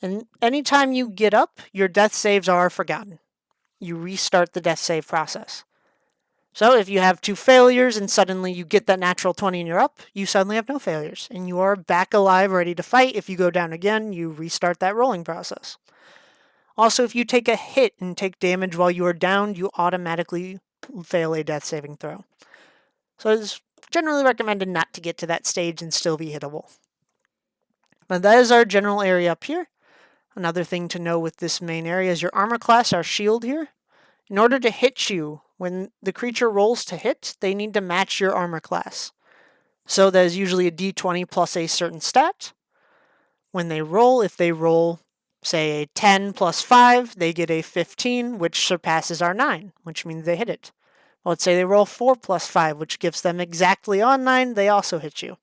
Speaker 1: And anytime you get up, your death saves are forgotten. You restart the death save process. So if you have 2 failures and suddenly you get that natural 20 and you're up, you suddenly have no failures. And you are back alive, ready to fight. If you go down again, you restart that rolling process. Also, if you take a hit and take damage while you are down, you automatically fail a death saving throw. So it's generally recommended not to get to that stage and still be hittable. But that is our general area up here. Another thing to know with this main area is your armor class, our shield here. In order to hit you, when the creature rolls to hit, they need to match your armor class. So that is usually a d20 plus a certain stat. When they roll, if they roll say a 10 plus 5, they get a 15, which surpasses our 9, which means they hit it. Well, let's say they roll 4 plus 5, which gives them exactly on 9, they also hit you.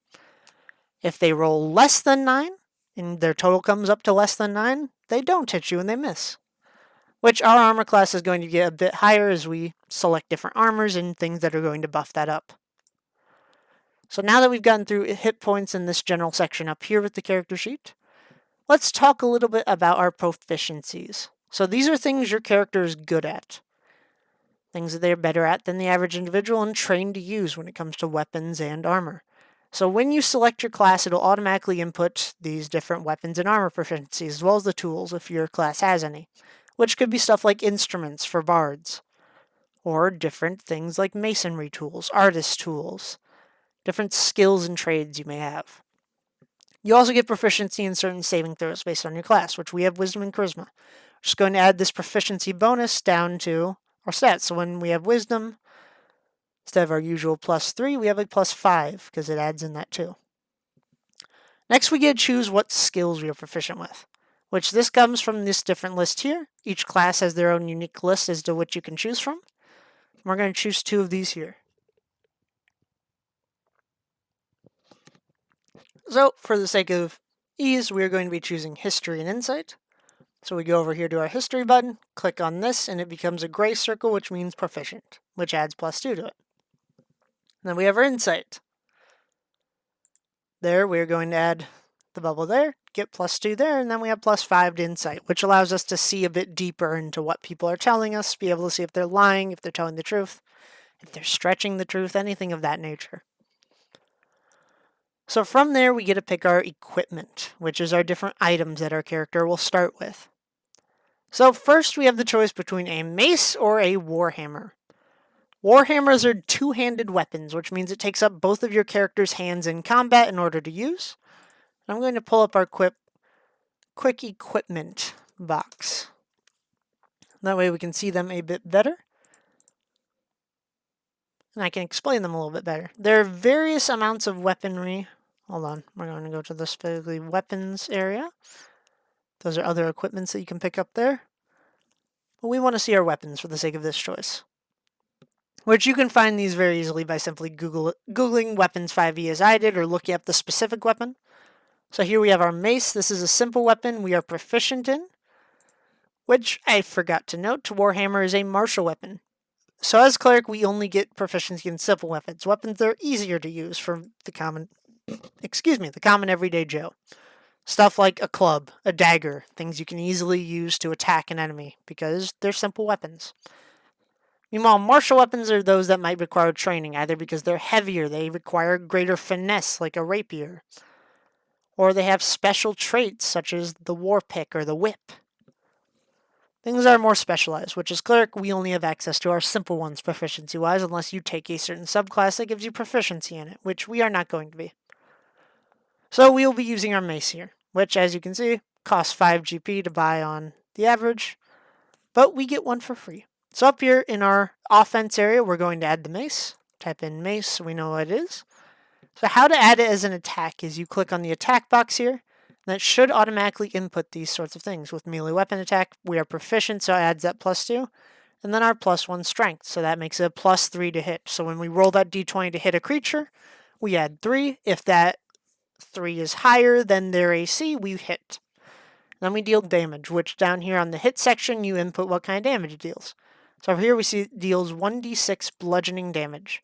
Speaker 1: If they roll less than 9, and their total comes up to less than 9, they don't hit you and they miss. Which our armor class is going to get a bit higher as we select different armors and things that are going to buff that up. So now that we've gotten through hit points in this general section up here with the character sheet, let's talk a little bit about our proficiencies. So these are things your character is good at. Things that they're better at than the average individual and trained to use when it comes to weapons and armor. So when you select your class, it'll automatically input these different weapons and armor proficiencies, as well as the tools if your class has any, which could be stuff like instruments for bards, or different things like masonry tools, artist tools, different skills and trades you may have. You also get proficiency in certain saving throws based on your class, which we have Wisdom and Charisma. We're just going to add this proficiency bonus down to our stats. So when we have Wisdom, instead of our usual +3, we have a +5 because it adds in that too. Next, we get to choose what skills we are proficient with, which this comes from this different list here. Each class has their own unique list as to which you can choose from. We're going to choose 2 of these here. So, for the sake of ease, we are going to be choosing History and Insight. So we go over here to our History button, click on this, and it becomes a gray circle, which means Proficient, which adds +2 to it. Then we have our Insight. There, we're going to add the bubble there, get +2 there, and then we have +5 to Insight, which allows us to see a bit deeper into what people are telling us, be able to see if they're lying, if they're telling the truth, if they're stretching the truth, anything of that nature. So from there, we get to pick our equipment, which is our different items that our character will start with. So first, we have the choice between a mace or a warhammer. Warhammers are two-handed weapons, which means it takes up both of your character's hands in combat in order to use. I'm going to pull up our quick equipment box. That way we can see them a bit better. And I can explain them a little bit better. There are various amounts of weaponry. Hold on, we're going to go to the specifically weapons area. Those are other equipments that you can pick up there. But we want to see our weapons for the sake of this choice. Which you can find these very easily by simply Googling weapons 5e as I did, or looking up the specific weapon. So here we have our mace. This is a simple weapon we are proficient in, which I forgot to note, Warhammer is a martial weapon. So as Cleric, we only get proficiency in simple weapons that are easier to use for the common everyday Joe. Stuff like a club, a dagger, things you can easily use to attack an enemy because they're simple weapons. Meanwhile, martial weapons are those that might require training, either because they're heavier, they require greater finesse like a rapier, or they have special traits such as the war pick or the whip. Things that are more specialized, which as Cleric, we only have access to our simple ones proficiency-wise unless you take a certain subclass that gives you proficiency in it, which we are not going to be. So we will be using our mace here, which as you can see, costs 5 GP to buy on the average, but we get one for free. So up here in our offense area, we're going to add the mace. Type in mace so we know what it is. So how to add it as an attack is you click on the attack box here. That should automatically input these sorts of things. With melee weapon attack, we are proficient, so it adds that +2. And then our +1 strength, so that makes it a +3 to hit. So when we roll that d20 to hit a creature, we add 3. If that 3 is higher than their AC, we hit. Then we deal damage, which down here on the hit section, you input what kind of damage it deals. So here we see it deals 1d6 bludgeoning damage.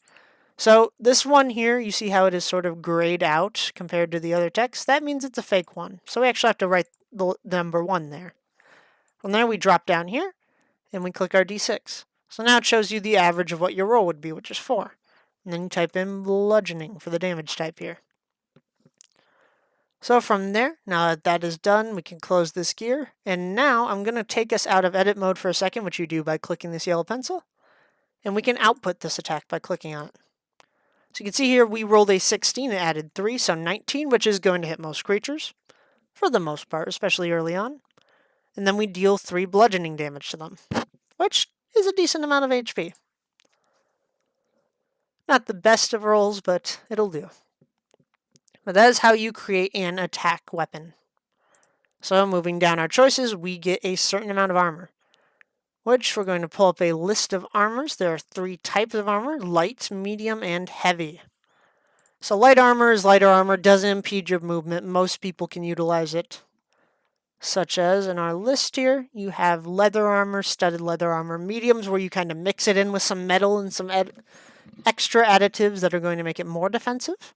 Speaker 1: So this one here, you see how it is sort of grayed out compared to the other text? That means it's a fake one. So we actually have to write the number 1 there. From there we drop down here, and we click our d6. So now it shows you the average of what your roll would be, which is 4. And then you type in bludgeoning for the damage type here. So from there, now that that is done, we can close this gear. And now I'm going to take us out of edit mode for a second, which you do by clicking this yellow pencil. And we can output this attack by clicking on it. So you can see here we rolled a 16 and added 3, so 19, which is going to hit most creatures, for the most part, especially early on. And then we deal 3 bludgeoning damage to them, which is a decent amount of HP. Not the best of rolls, but it'll do. But that is how you create an attack weapon. So moving down our choices, we get a certain amount of armor, which we're going to pull up a list of armors. There are 3 types of armor: light, medium, and heavy. So light armor is lighter armor, doesn't impede your movement. Most people can utilize it. Such as in our list here, you have leather armor, studded leather armor, mediums where you kind of mix it in with some metal and some extra additives that are going to make it more defensive.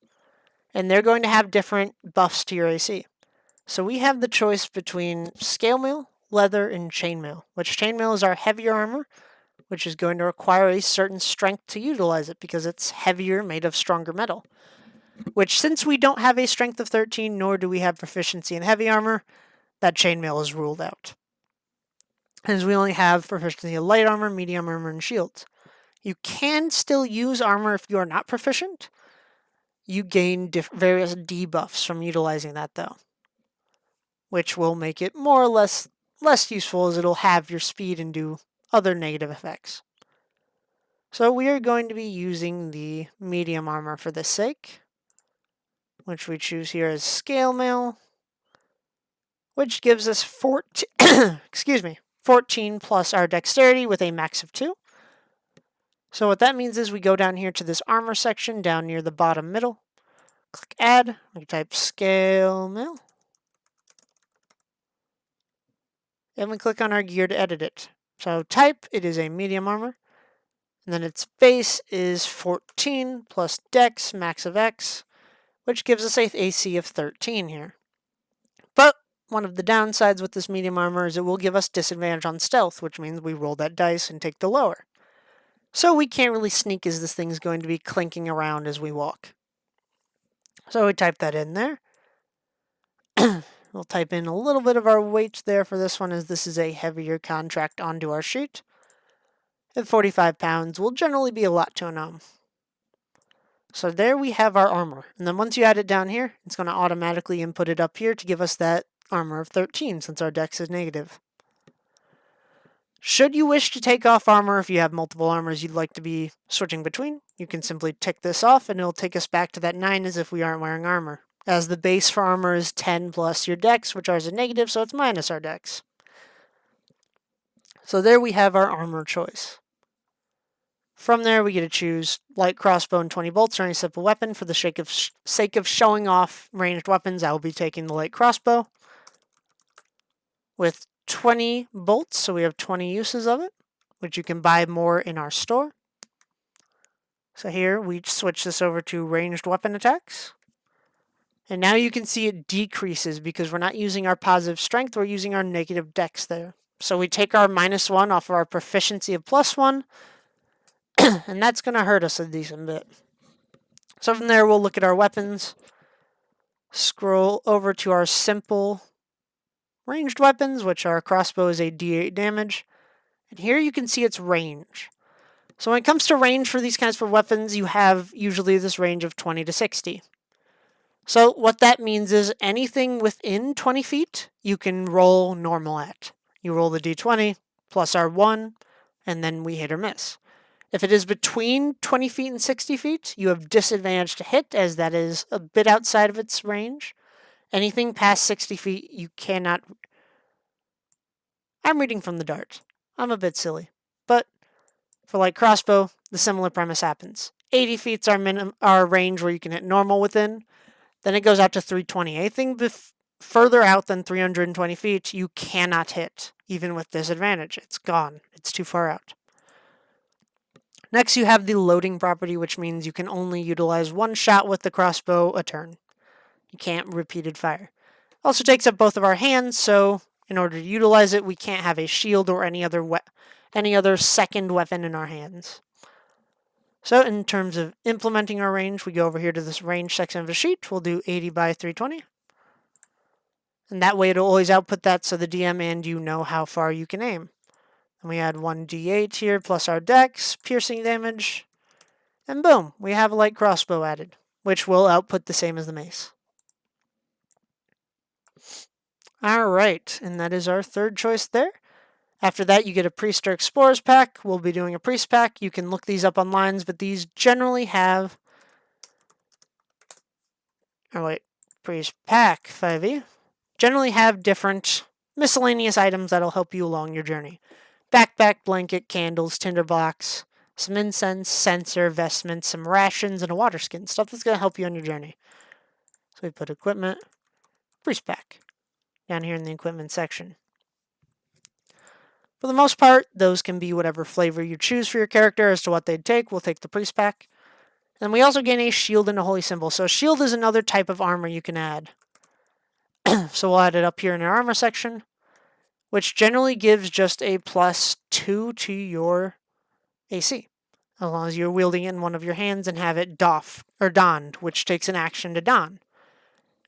Speaker 1: And they're going to have different buffs to your AC. So we have the choice between scale mail, leather, and chainmail, which chainmail is our heavier armor, which is going to require a certain strength to utilize it because it's heavier, made of stronger metal. Which, since we don't have a strength of 13, nor do we have proficiency in heavy armor, that chainmail is ruled out. As we only have proficiency in light armor, medium armor, and shields. You can still use armor if you are not proficient. You gain various debuffs from utilizing that, though, which will make it more or less useful, as it'll have your speed and do other negative effects. So we are going to be using the medium armor for this sake, which we choose here as scale mail, which gives us 14 plus our dexterity with a max of 2. So what that means is we go down here to this armor section down near the bottom middle, click add, we type scale mail, and we click on our gear to edit it. So type, it is a medium armor, and then its base is 14 plus dex, max of x, which gives us a AC of 13 here. But one of the downsides with this medium armor is it will give us disadvantage on stealth, which means we roll that dice and take the lower. So we can't really sneak, as this thing's going to be clinking around as we walk. So we type that in there. We'll type in a little bit of our weight there for this one, as this is a heavier contract onto our sheet. At 45 pounds will generally be a lot to a gnome. So there we have our armor. And then once you add it down here, it's going to automatically input it up here to give us that armor of 13, since our dex is negative. Should you wish to take off armor, if you have multiple armors you'd like to be switching between, you can simply tick this off and it'll take us back to that 9 as if we aren't wearing armor. As the base for armor is 10 plus your dex, which ours is negative, so it's minus our dex. So there we have our armor choice. From there, we get to choose light crossbow and 20 bolts or any simple weapon. For the sake of showing off ranged weapons, I will be taking the light crossbow with 20 bolts, so we have 20 uses of it, which you can buy more in our store. So here, we switch this over to ranged weapon attacks. And now you can see it decreases because we're not using our positive strength, we're using our negative dex there. So we take our -1 off of our proficiency of +1, and that's going to hurt us a decent bit. So from there, we'll look at our weapons, scroll over to our simple ranged weapons, which our crossbow is a D8 damage. And here you can see its range. So when it comes to range for these kinds of weapons, you have usually this range of 20 to 60. So what that means is anything within 20 feet, you can roll normal at. You roll the D20 plus our 1, and then we hit or miss. If it is between 20 feet and 60 feet, you have disadvantage to hit, as that is a bit outside of its range. Anything past 60 feet, you cannot... I'm reading from the dart. I'm a bit silly. But for light crossbow, the similar premise happens. 80 feet's our range where you can hit normal within. Then it goes out to 320. Anything further out than 320 feet, you cannot hit, even with disadvantage. It's gone. It's too far out. Next, you have the loading property, which means you can only utilize one shot with the crossbow a turn. You can't repeated fire. Also takes up both of our hands, so in order to utilize it, we can't have a shield or any other second weapon in our hands. So in terms of implementing our range, we go over here to this range section of the sheet. We'll do 80 by 320. And that way it'll always output that so the DM and you know how far you can aim. And we add 1d8 here plus our dex, piercing damage, and boom, we have a light crossbow added, which will output the same as the mace. Alright, and that is our third choice there. After that, you get a Priest or Explorers pack. We'll be doing a Priest pack. You can look these up online, but these generally have... Priest pack 5e. generally have different miscellaneous items that'll help you along your journey. Backpack, blanket, candles, tinder box, some incense, censer, vestments, some rations, and a water skin. Stuff that's going to help you on your journey. So we put equipment, priest pack, down here in the equipment section. For the most part, those can be whatever flavor you choose for your character as to what they'd take. We'll take the priest pack. And we also gain a shield and a holy symbol. So a shield is another type of armor you can add. So we'll add it up here in our armor section, which generally gives just a +2 to your AC, as long as you're wielding it in one of your hands and have it donned, which takes an action to don.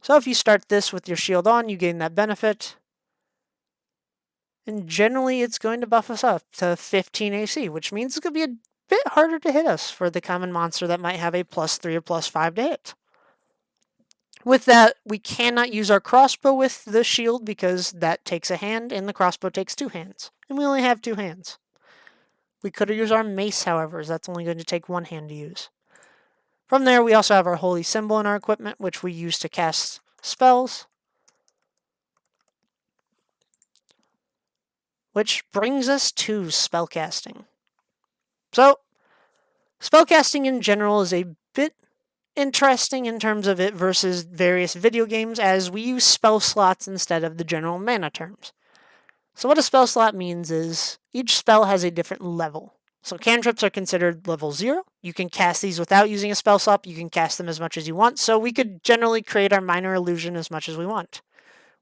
Speaker 1: So if you start this with your shield on, you gain that benefit. And generally, it's going to buff us up to 15 AC, which means it's going to be a bit harder to hit us for the common monster that might have a +3 or +5 to hit. With that, we cannot use our crossbow with the shield because that takes a hand and the crossbow takes 2 hands. And we only have 2 hands. We could use our mace, however, as that's only going to take 1 hand to use. From there, we also have our holy symbol in our equipment, which we use to cast spells. Which brings us to spellcasting. So, spellcasting in general is a bit interesting in terms of it versus various video games, as we use spell slots instead of the general mana terms. So what a spell slot means is each spell has a different level. So cantrips are considered level 0. You can cast these without using a spell slot. You can cast them as much as you want. So we could generally create our minor illusion as much as we want,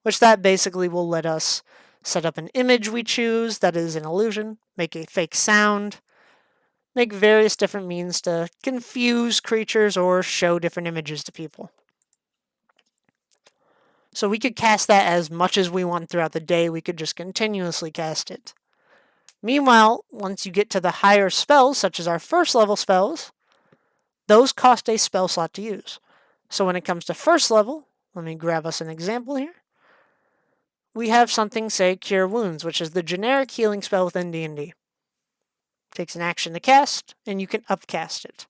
Speaker 1: which that basically will let us set up an image we choose that is an illusion, make a fake sound, make various different means to confuse creatures or show different images to people. So we could cast that as much as we want throughout the day. We could just continuously cast it. Meanwhile, once you get to the higher spells, such as our first level spells, those cost a spell slot to use. So when it comes to first level, let me grab us an example here. We have something, say, Cure Wounds, which is the generic healing spell within D&D. Takes an action to cast, and you can upcast it.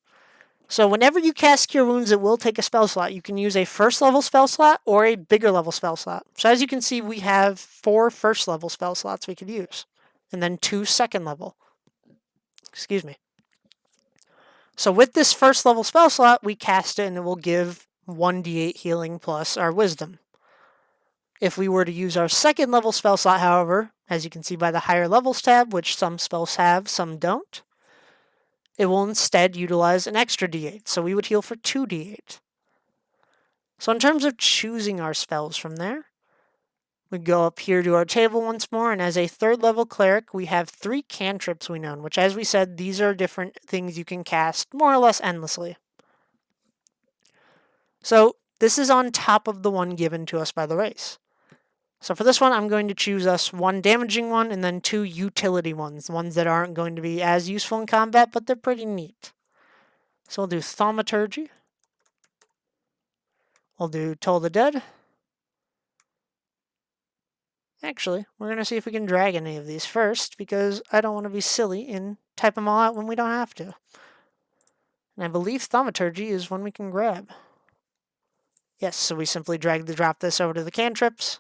Speaker 1: So whenever you cast Cure Wounds, it will take a spell slot. You can use a first level spell slot or a bigger level spell slot. So as you can see, we have 4 first level spell slots we could use, and then 2 second level. Excuse me. So with this first level spell slot, we cast it and it will give 1d8 healing plus our wisdom. If we were to use our second level spell slot, however, as you can see by the higher levels tab, which some spells have, some don't, it will instead utilize an extra d8, so we would heal for 2d8. So in terms of choosing our spells from there, we go up here to our table once more, and as a 3rd level cleric, we have 3 cantrips we know, which, as we said, these are different things you can cast more or less endlessly. So this is on top of the one given to us by the race. So for this one, I'm going to choose us 1 damaging one and then 2 utility ones that aren't going to be as useful in combat, but they're pretty neat. So we'll do Thaumaturgy. We'll do Toll the Dead. Actually, we're going to see if we can drag any of these first, because I don't want to be silly and type them all out when we don't have to. And I believe Thaumaturgy is one we can grab. Yes, so we simply drop this over to the cantrips.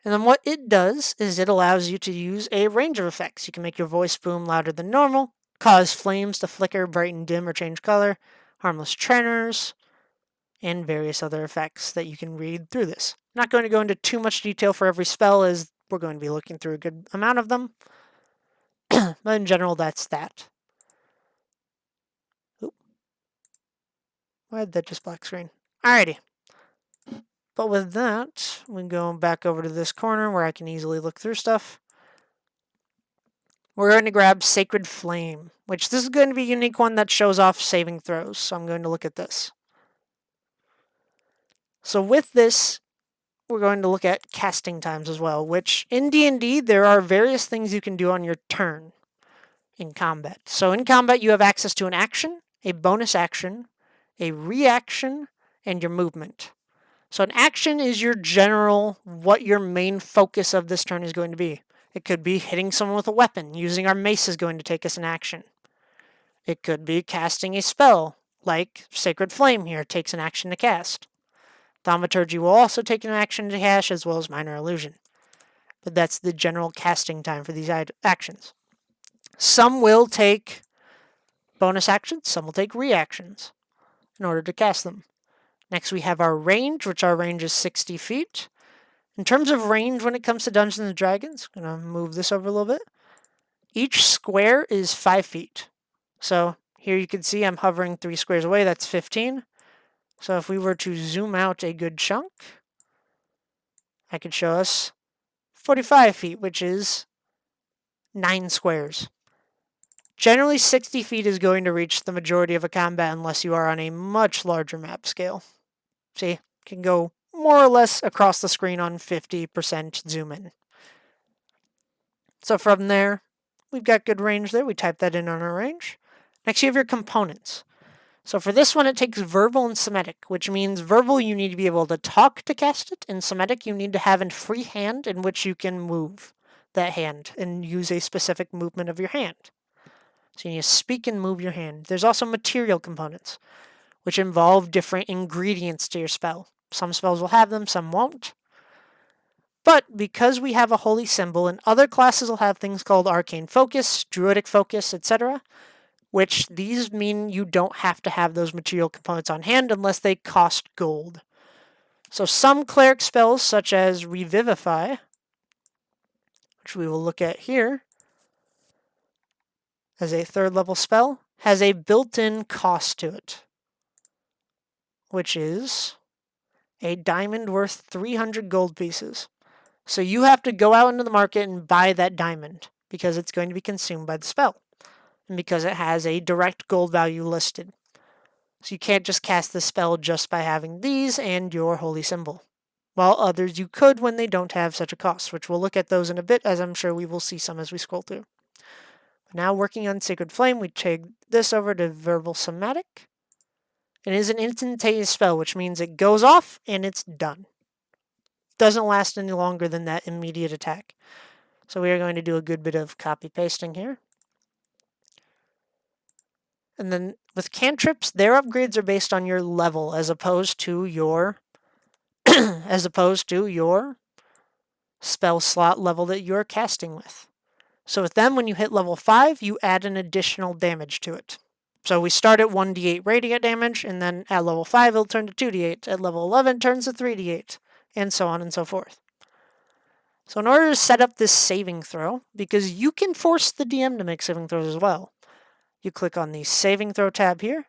Speaker 1: And then what it does is it allows you to use a range of effects. You can make your voice boom louder than normal, cause flames to flicker, brighten, dim, or change color, harmless tremors, and various other effects that you can read through this. I'm not going to go into too much detail for every spell, as we're going to be looking through a good amount of them. But in general, that's that. Oop. Why did that just black screen? Alrighty. But with that, we go back over to this corner where I can easily look through stuff. We're going to grab Sacred Flame, which this is going to be a unique one that shows off saving throws. So I'm going to look at this. So with this, we're going to look at casting times as well, which in D&D, there are various things you can do on your turn in combat. So in combat, you have access to an action, a bonus action, a reaction, and your movement. So an action is your general, what your main focus of this turn is going to be. It could be hitting someone with a weapon. Using our mace is going to take us an action. It could be casting a spell, like Sacred Flame here takes an action to cast. Thaumaturgy will also take an action to cast, as well as Minor Illusion. But that's the general casting time for these actions. Some will take bonus actions, some will take reactions in order to cast them. Next we have our range, which our range is 60 feet. In terms of range when it comes to Dungeons and Dragons, I'm going to move this over a little bit. Each square is 5 feet. So here you can see I'm hovering 3 squares away, that's 15. So if we were to zoom out a good chunk, I could show us 45 feet, which is 9 squares. Generally, 60 feet is going to reach the majority of a combat unless you are on a much larger map scale. See, can go more or less across the screen on 50% zoom in. So from there, we've got good range there. We type that in on our range. Next, you have your components. So for this one, it takes verbal and somatic, which means verbal, you need to be able to talk to cast it, and somatic, you need to have a free hand in which you can move that hand and use a specific movement of your hand. So you need to speak and move your hand. There's also material components, which involve different ingredients to your spell. Some spells will have them, some won't. But because we have a holy symbol, and other classes will have things called arcane focus, druidic focus, etc., which these mean you don't have to have those material components on hand unless they cost gold. So some cleric spells, such as Revivify, which we will look at here, as a 3rd level spell, has a built-in cost to it, which is a diamond worth 300 gold pieces. So you have to go out into the market and buy that diamond because it's going to be consumed by the spell and because it has a direct gold value listed. So you can't just cast the spell just by having these and your holy symbol. While others you could when they don't have such a cost, which we'll look at those in a bit, as I'm sure we will see some as we scroll through. Now working on Sacred Flame, we take this over to Verbal Somatic. It is an instantaneous spell, which means it goes off and it's done. Doesn't last any longer than that immediate attack. So we are going to do a good bit of copy pasting here. And then with cantrips, their upgrades are based on your level as opposed to your spell slot level that you're casting with. So with them, when you hit level 5, you add an additional damage to it. So we start at 1d8 radiant damage, and then at level 5, it'll turn to 2d8. At level 11, it turns to 3d8, and so on and so forth. So in order to set up this saving throw, because you can force the DM to make saving throws as well, you click on the Saving Throw tab here,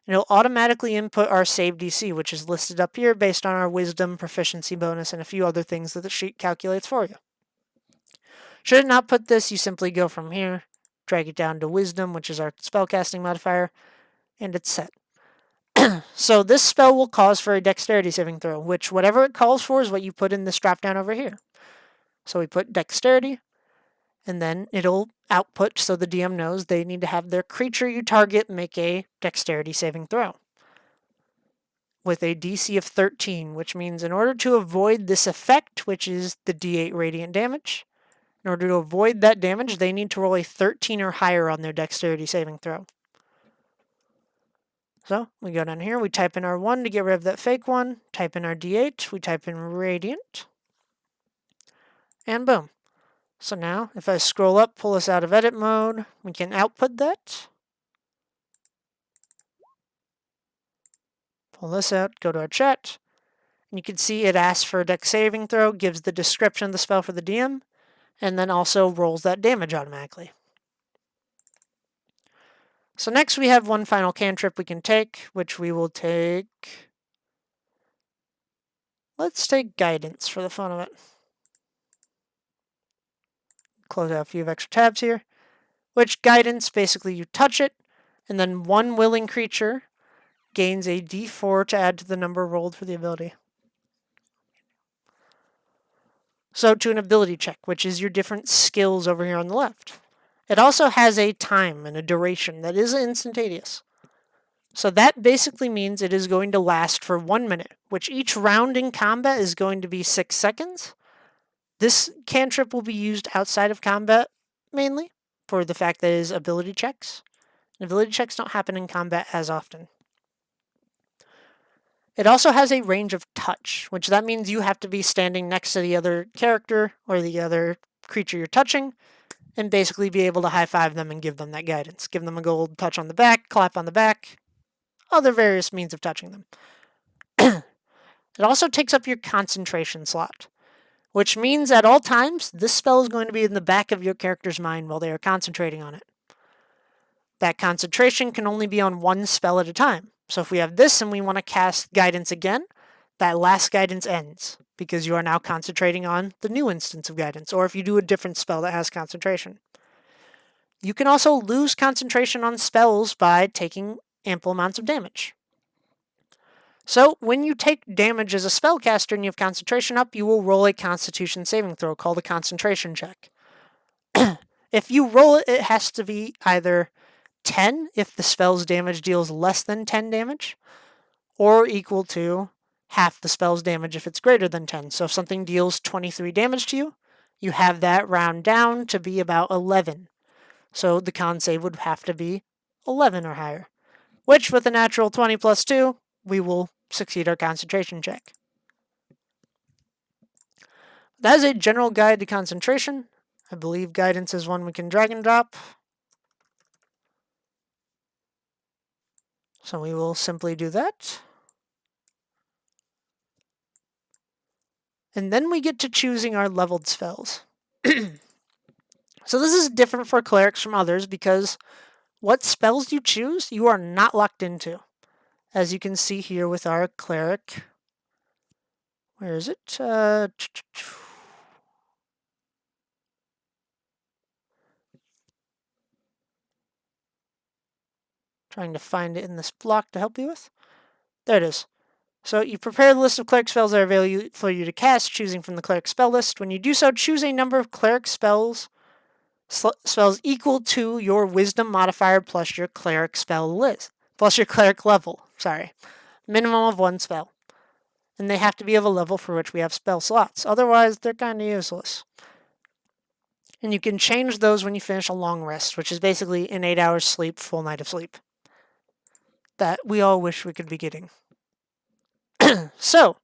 Speaker 1: and it'll automatically input our save DC, which is listed up here based on our Wisdom, Proficiency bonus, and a few other things that the sheet calculates for you. Should it not put this, you simply go from here, drag it down to Wisdom, which is our spellcasting modifier, and it's set. So this spell will cause for a Dexterity saving throw, which whatever it calls for is what you put in this drop down over here. So we put Dexterity, and then it'll output so the DM knows they need to have their creature you target make a Dexterity saving throw with a DC of 13, which means in order to avoid this effect, which is the D8 radiant damage, in order to avoid that damage, they need to roll a 13 or higher on their Dexterity saving throw. So we go down here, we type in our 1 to get rid of that fake one, type in our D8, we type in Radiant, and boom. So now, if I scroll up, pull us out of edit mode, we can output that. Pull this out, go to our chat, and you can see it asks for a Dex saving throw, gives the description of the spell for the DM, and then also rolls that damage automatically. So next we have one final cantrip we can take, which we will take... Let's take Guidance for the fun of it. Close out a few extra tabs here. Which Guidance, basically you touch it, and then one willing creature gains a d4 to add to the number rolled for the ability. So to an ability check, which is your different skills over here on the left. It also has a time and a duration that is instantaneous. So that basically means it is going to last for 1 minute, which each round in combat is going to be 6 seconds. This cantrip will be used outside of combat, mainly, for the fact that it is ability checks. And ability checks don't happen in combat as often. It also has a range of touch, which that means you have to be standing next to the other character or the other creature you're touching and basically be able to high-five them and give them that guidance. Give them a gold touch on the back, clap on the back, other various means of touching them. It also takes up your concentration slot, which means at all times, this spell is going to be in the back of your character's mind while they are concentrating on it. That concentration can only be on one spell at a time. So if we have this and we want to cast guidance again, that last guidance ends because you are now concentrating on the new instance of guidance, or if you do a different spell that has concentration. You can also lose concentration on spells by taking ample amounts of damage. So when you take damage as a spellcaster and you have concentration up, you will roll a Constitution saving throw called a concentration check. If you roll it, it has to be either 10 if the spell's damage deals less than 10 damage, or equal to half the spell's damage if it's greater than 10. So if something deals 23 damage to you, you have that round down to be about 11. So the con save would have to be 11 or higher, which with a natural 20 plus 2, we will succeed our concentration check. That is a general guide to concentration. I believe guidance is one we can drag and drop. So we will simply do that. And then we get to choosing our leveled spells. So this is different for clerics from others because what spells you choose, you are not locked into. As you can see here with our cleric. Where is it? Trying to find it in this block to help you with. There it is. So you prepare the list of cleric spells that are available for you to cast, choosing from the cleric spell list. When you do so, choose a number of cleric spells equal to your wisdom modifier plus your cleric spell list, plus your cleric level. Sorry. Minimum of one spell. And they have to be of a level for which we have spell slots. Otherwise, they're kind of useless. And you can change those when you finish a long rest, which is basically an 8 hours sleep, full night of sleep. That we all wish we could be getting. So,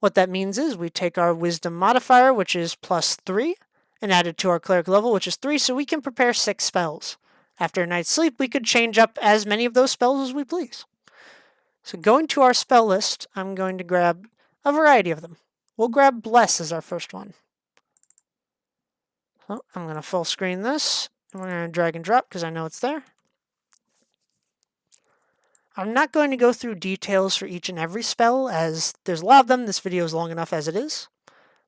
Speaker 1: what that means is we take our wisdom modifier, which is plus 3, and add it to our cleric level, which is 3, so we can prepare 6 spells. After a night's sleep, we could change up as many of those spells as we please. So going to our spell list, I'm going to grab a variety of them. We'll grab Bless as our first one. So I'm going to full screen this, and we're going to drag and drop because I know it's there. I'm not going to go through details for each and every spell, as there's a lot of them. This video is long enough as it is.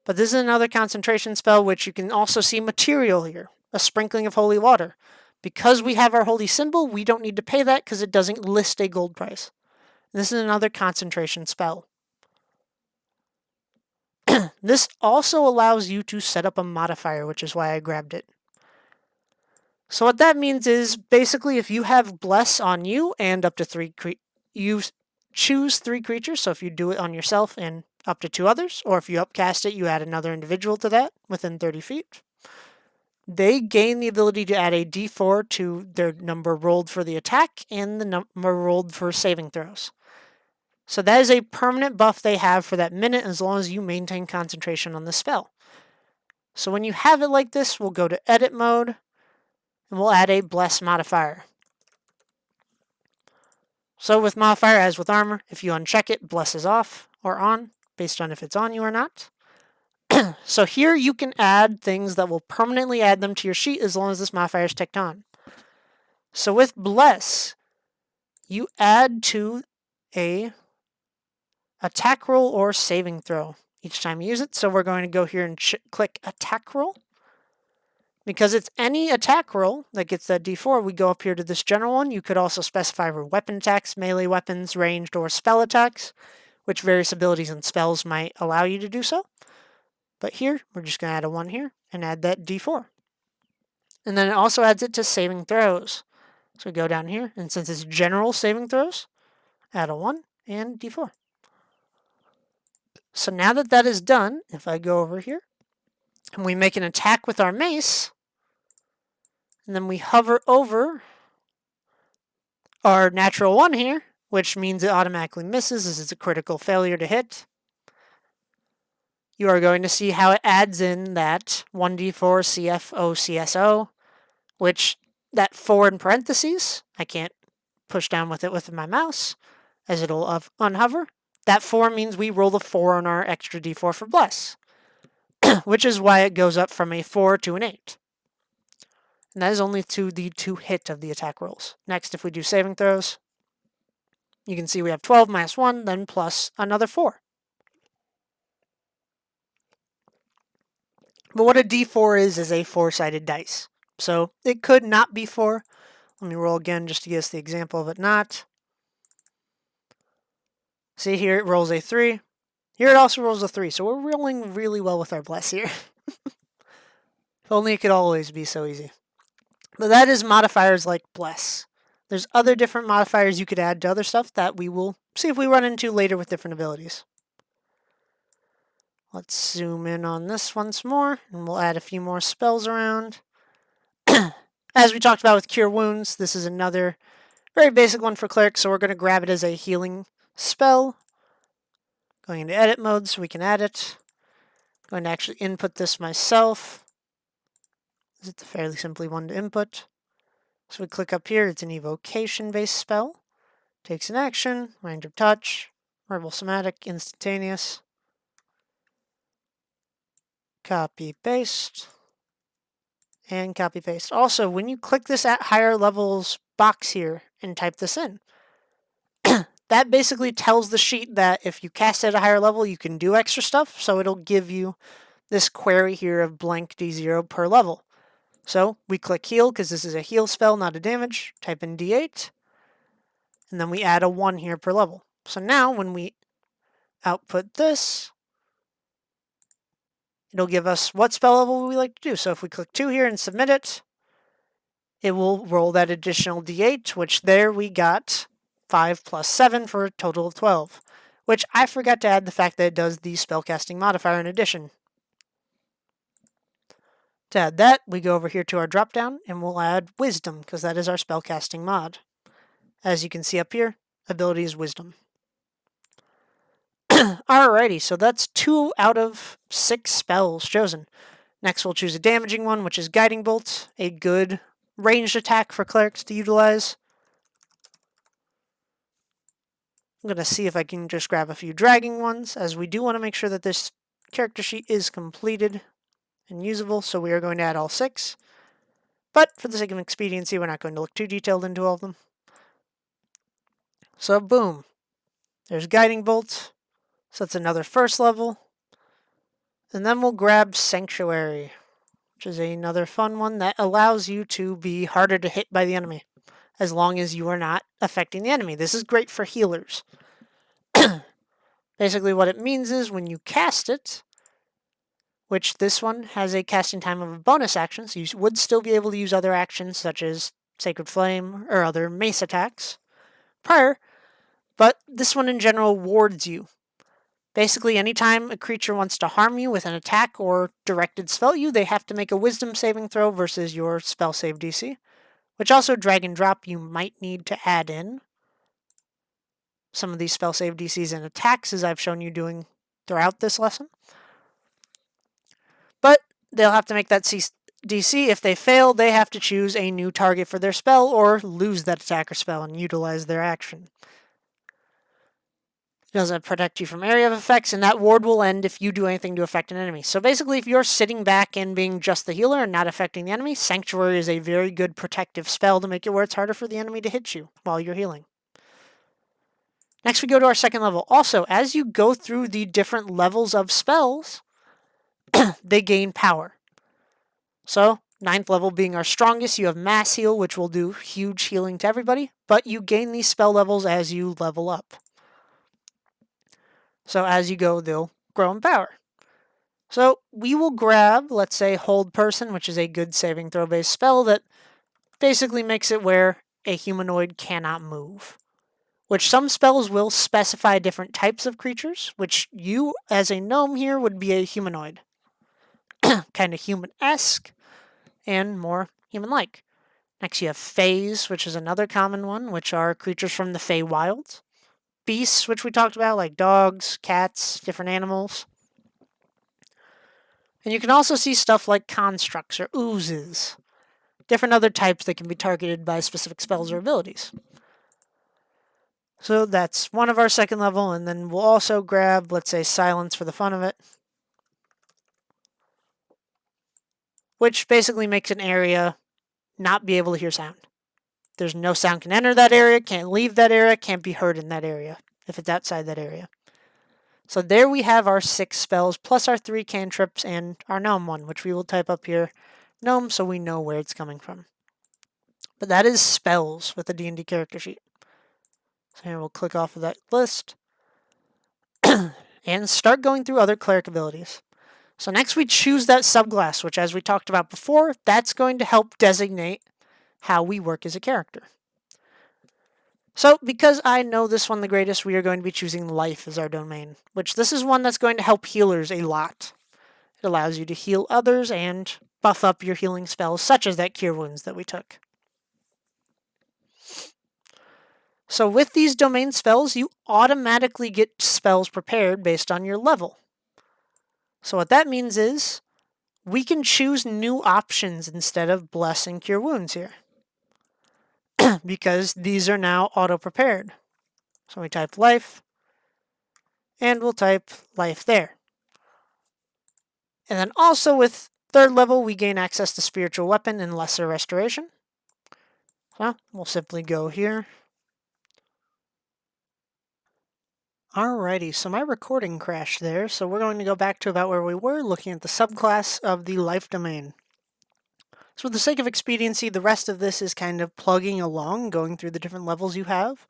Speaker 1: But this is another concentration spell, which you can also see material here, a sprinkling of holy water. Because we have our holy symbol, we don't need to pay that because it doesn't list a gold price. This is another concentration spell. This also allows you to set up a modifier, which is why I grabbed it. So what that means is, basically, if you have Bless on you and up to 3 you choose 3 creatures, so if you do it on yourself and up to 2 others, or if you upcast it, you add another individual to that within 30 feet. They gain the ability to add a d4 to their number rolled for the attack and the number rolled for saving throws. So that is a permanent buff they have for that minute as long as you maintain concentration on the spell. So when you have it like this, we'll go to edit mode, and we'll add a Bless modifier. So with modifier, as with armor, if you uncheck it, Bless is off or on, based on if it's on you or not. So here you can add things that will permanently add them to your sheet as long as this modifier is ticked on. So with Bless, you add to a attack roll or saving throw each time you use it. So we're going to go here and click attack roll. Because it's any attack roll that gets that d4, we go up here to this general one. You could also specify for weapon attacks, melee weapons, ranged, or spell attacks, which various abilities and spells might allow you to do so. But here, we're just going to add a 1 here and add that d4. And then it also adds it to saving throws. So we go down here, and since it's general saving throws, add a 1 and d4. So now that that is done, if I go over here, and we make an attack with our mace, and then we hover over our natural 1 here,
Speaker 2: which means it automatically misses as it's a critical failure to hit. You are going to see how it adds in that 1d4 CFO, which that 4 in parentheses, I can't push down with it with my mouse, as it'll unhover. That 4 means we roll the 4 on our extra d4 for bless, which is why it goes up from a 4 to an 8. And that is only to the 2 hit of the attack rolls. Next, if we do saving throws, you can see we have 12 minus 1, then plus another 4. But what a d4 is a 4-sided dice. So it could not be 4. Let me roll again just to give us the example of it not. See here, it rolls a 3. Here it also rolls a 3, so we're rolling really well with our bless here. If only it could always be so easy. But that is modifiers like bless. There's other different modifiers you could add to other stuff that we will see if we run into later with different abilities. Let's zoom in on this once more, and we'll add a few more spells around. As we talked about with Cure Wounds, this is another very basic one for Cleric, so we're going to grab it as a healing spell. Going into edit mode so we can add it. Going to actually input this myself. It's a fairly simply one to input. So we click up here, it's an evocation-based spell. Takes an action, range of touch, verbal somatic, instantaneous. Copy, paste. And copy, paste. Also, when you click this at higher levels box here and type this in, that basically tells the sheet that if you cast at a higher level, you can do extra stuff. So it'll give you this query here of blank D0 per level. So we click heal because this is a heal spell, not a damage. Type in D8. And then we add a 1 here per level. So now when we output this, it'll give us what spell level we like to do. So if we click 2 here and submit it, it will roll that additional D8, which there we got 5 plus 7 for a total of 12, which I forgot to add the fact that it does the spellcasting modifier in addition. To add that, we go over here to our dropdown and we'll add Wisdom because that is our spellcasting mod. As you can see up here, ability is Wisdom. Alrighty, so that's 2 out of 6 spells chosen. Next we'll choose a damaging one, which is Guiding Bolt, a good ranged attack for clerics to utilize. I'm going to see if I can just grab a few dragging ones, as we do want to make sure that this character sheet is completed and usable, so we are going to add all 6. But for the sake of expediency, we're not going to look too detailed into all of them. So boom, there's Guiding Bolt, so that's another first level. And then we'll grab Sanctuary, which is another fun one that allows you to be harder to hit by the enemy, as long as you are not affecting the enemy. This is great for healers. Basically what it means is when you cast it, which this one has a casting time of a bonus action, so you would still be able to use other actions such as Sacred Flame or other mace attacks prior, but this one in general wards you. Basically, anytime a creature wants to harm you with an attack or directed spell you, they have to make a Wisdom saving throw versus your spell save DC, which also drag and drop you might need to add in some of these spell save DCs and attacks, as I've shown you doing throughout this lesson. But they'll have to make that DC. If they fail, they have to choose a new target for their spell or lose that attack or spell and utilize their action. It doesn't protect you from area of effects, and that ward will end if you do anything to affect an enemy. So basically, if you're sitting back and being just the healer and not affecting the enemy, Sanctuary is a very good protective spell to make it where it's harder for the enemy to hit you while you're healing. Next, we go to our second level. Also, as you go through the different levels of spells, they gain power. So, 9th level being our strongest, you have Mass Heal, which will do huge healing to everybody, but you gain these spell levels as you level up. So as you go, they'll grow in power. So we will grab, let's say, Hold Person, which is a good saving throw-based spell that basically makes it where a humanoid cannot move. Which some spells will specify different types of creatures, which you, as a gnome here, would be a humanoid. Kind of human-esque and more human-like. Next you have Fays, which is another common one, which are creatures from the Feywild. Beasts, which we talked about, like dogs, cats, different animals. And you can also see stuff like constructs or oozes, different other types that can be targeted by specific spells or abilities. So that's one of our second level, and then we'll also grab, let's say, Silence for the fun of it, which basically makes an area not be able to hear sound. There's no sound can enter that area, can't leave that area, can't be heard in that area if it's outside that area. So there we have our 6 spells, plus our 3 cantrips and our gnome one, which we will type up here, gnome, so we know where it's coming from. But that is spells with the D&D character sheet. So here we'll click off of that list and start going through other cleric abilities. So next we choose that subclass, which as we talked about before, that's going to help designate how we work as a character. So because I know this one the greatest, we are going to be choosing Life as our domain, which this is one that's going to help healers a lot. It allows you to heal others and buff up your healing spells, such as that Cure Wounds that we took. So with these domain spells, you automatically get spells prepared based on your level. So what that means is, we can choose new options instead of Bless and Cure Wounds here. Because these are now auto-prepared. So we type Life, and we'll type Life there. And then also with third level, we gain access to Spiritual Weapon and Lesser Restoration. So we'll simply go here. Alrighty, so my recording crashed there, so we're going to go back to about where we were, looking at the subclass of the Life domain. So for the sake of expediency, the rest of this is kind of plugging along, going through the different levels you have.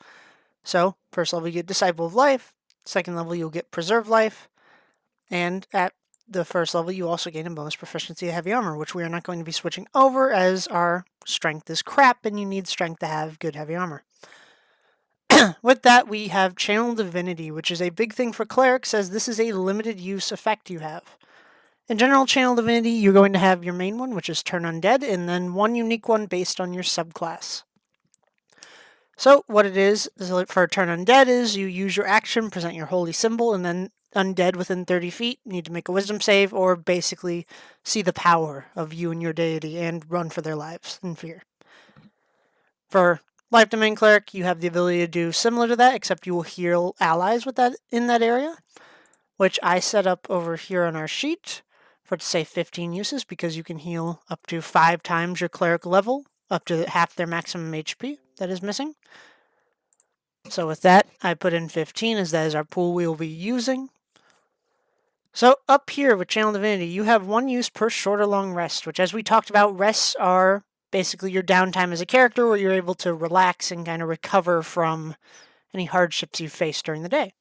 Speaker 2: So, first level you get Disciple of Life, second level you'll get Preserve Life, and at the first level you also gain a bonus proficiency of Heavy Armor, which we are not going to be switching over as our strength is crap and you need strength to have good Heavy Armor. With that, we have Channel Divinity, which is a big thing for clerics, as this is a limited use effect you have. In general, Channel Divinity, you're going to have your main one, which is Turn Undead, and then one unique one based on your subclass. So what it is for Turn Undead is you use your action, present your holy symbol, and then undead within 30 feet need to make a wisdom save or basically see the power of you and your deity and run for their lives in fear. For Life Domain Cleric, you have the ability to do similar to that, except you will heal allies with that in that area, which I set up over here on our sheet for it to say 15 uses, because you can heal up to 5 times your cleric level, up to half their maximum HP that is missing. So with that, I put in 15 as that is our pool we will be using. So up here with Channel Divinity, you have 1 use per short or long rest, which as we talked about, rests are basically your downtime as a character where you're able to relax and kind of recover from any hardships you've faced during the day.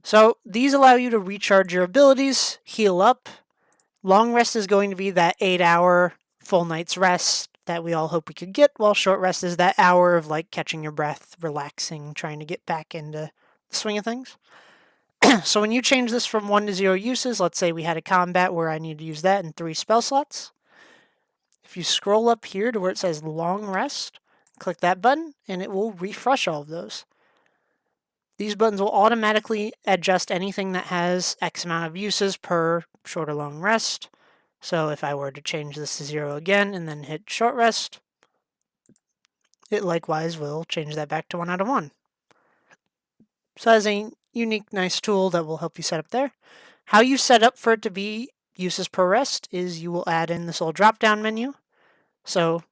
Speaker 2: So these allow you to recharge your abilities, heal up. Long rest is going to be that 8-hour full night's rest that we all hope we could get, while short rest is that hour of like catching your breath, relaxing, trying to get back into the swing of things. So when you change this from 1 to 0 uses, let's say we had a combat where I need to use that in 3 spell slots. If you scroll up here to where it says long rest, click that button and it will refresh all of those. These buttons will automatically adjust anything that has X amount of uses per short or long rest. So if I were to change this to 0 again and then hit short rest, it likewise will change that back to 1 out of 1. So that's a unique, nice tool that will help you set up there. How you set up for it to be uses per rest is you will add in this little drop-down menu. So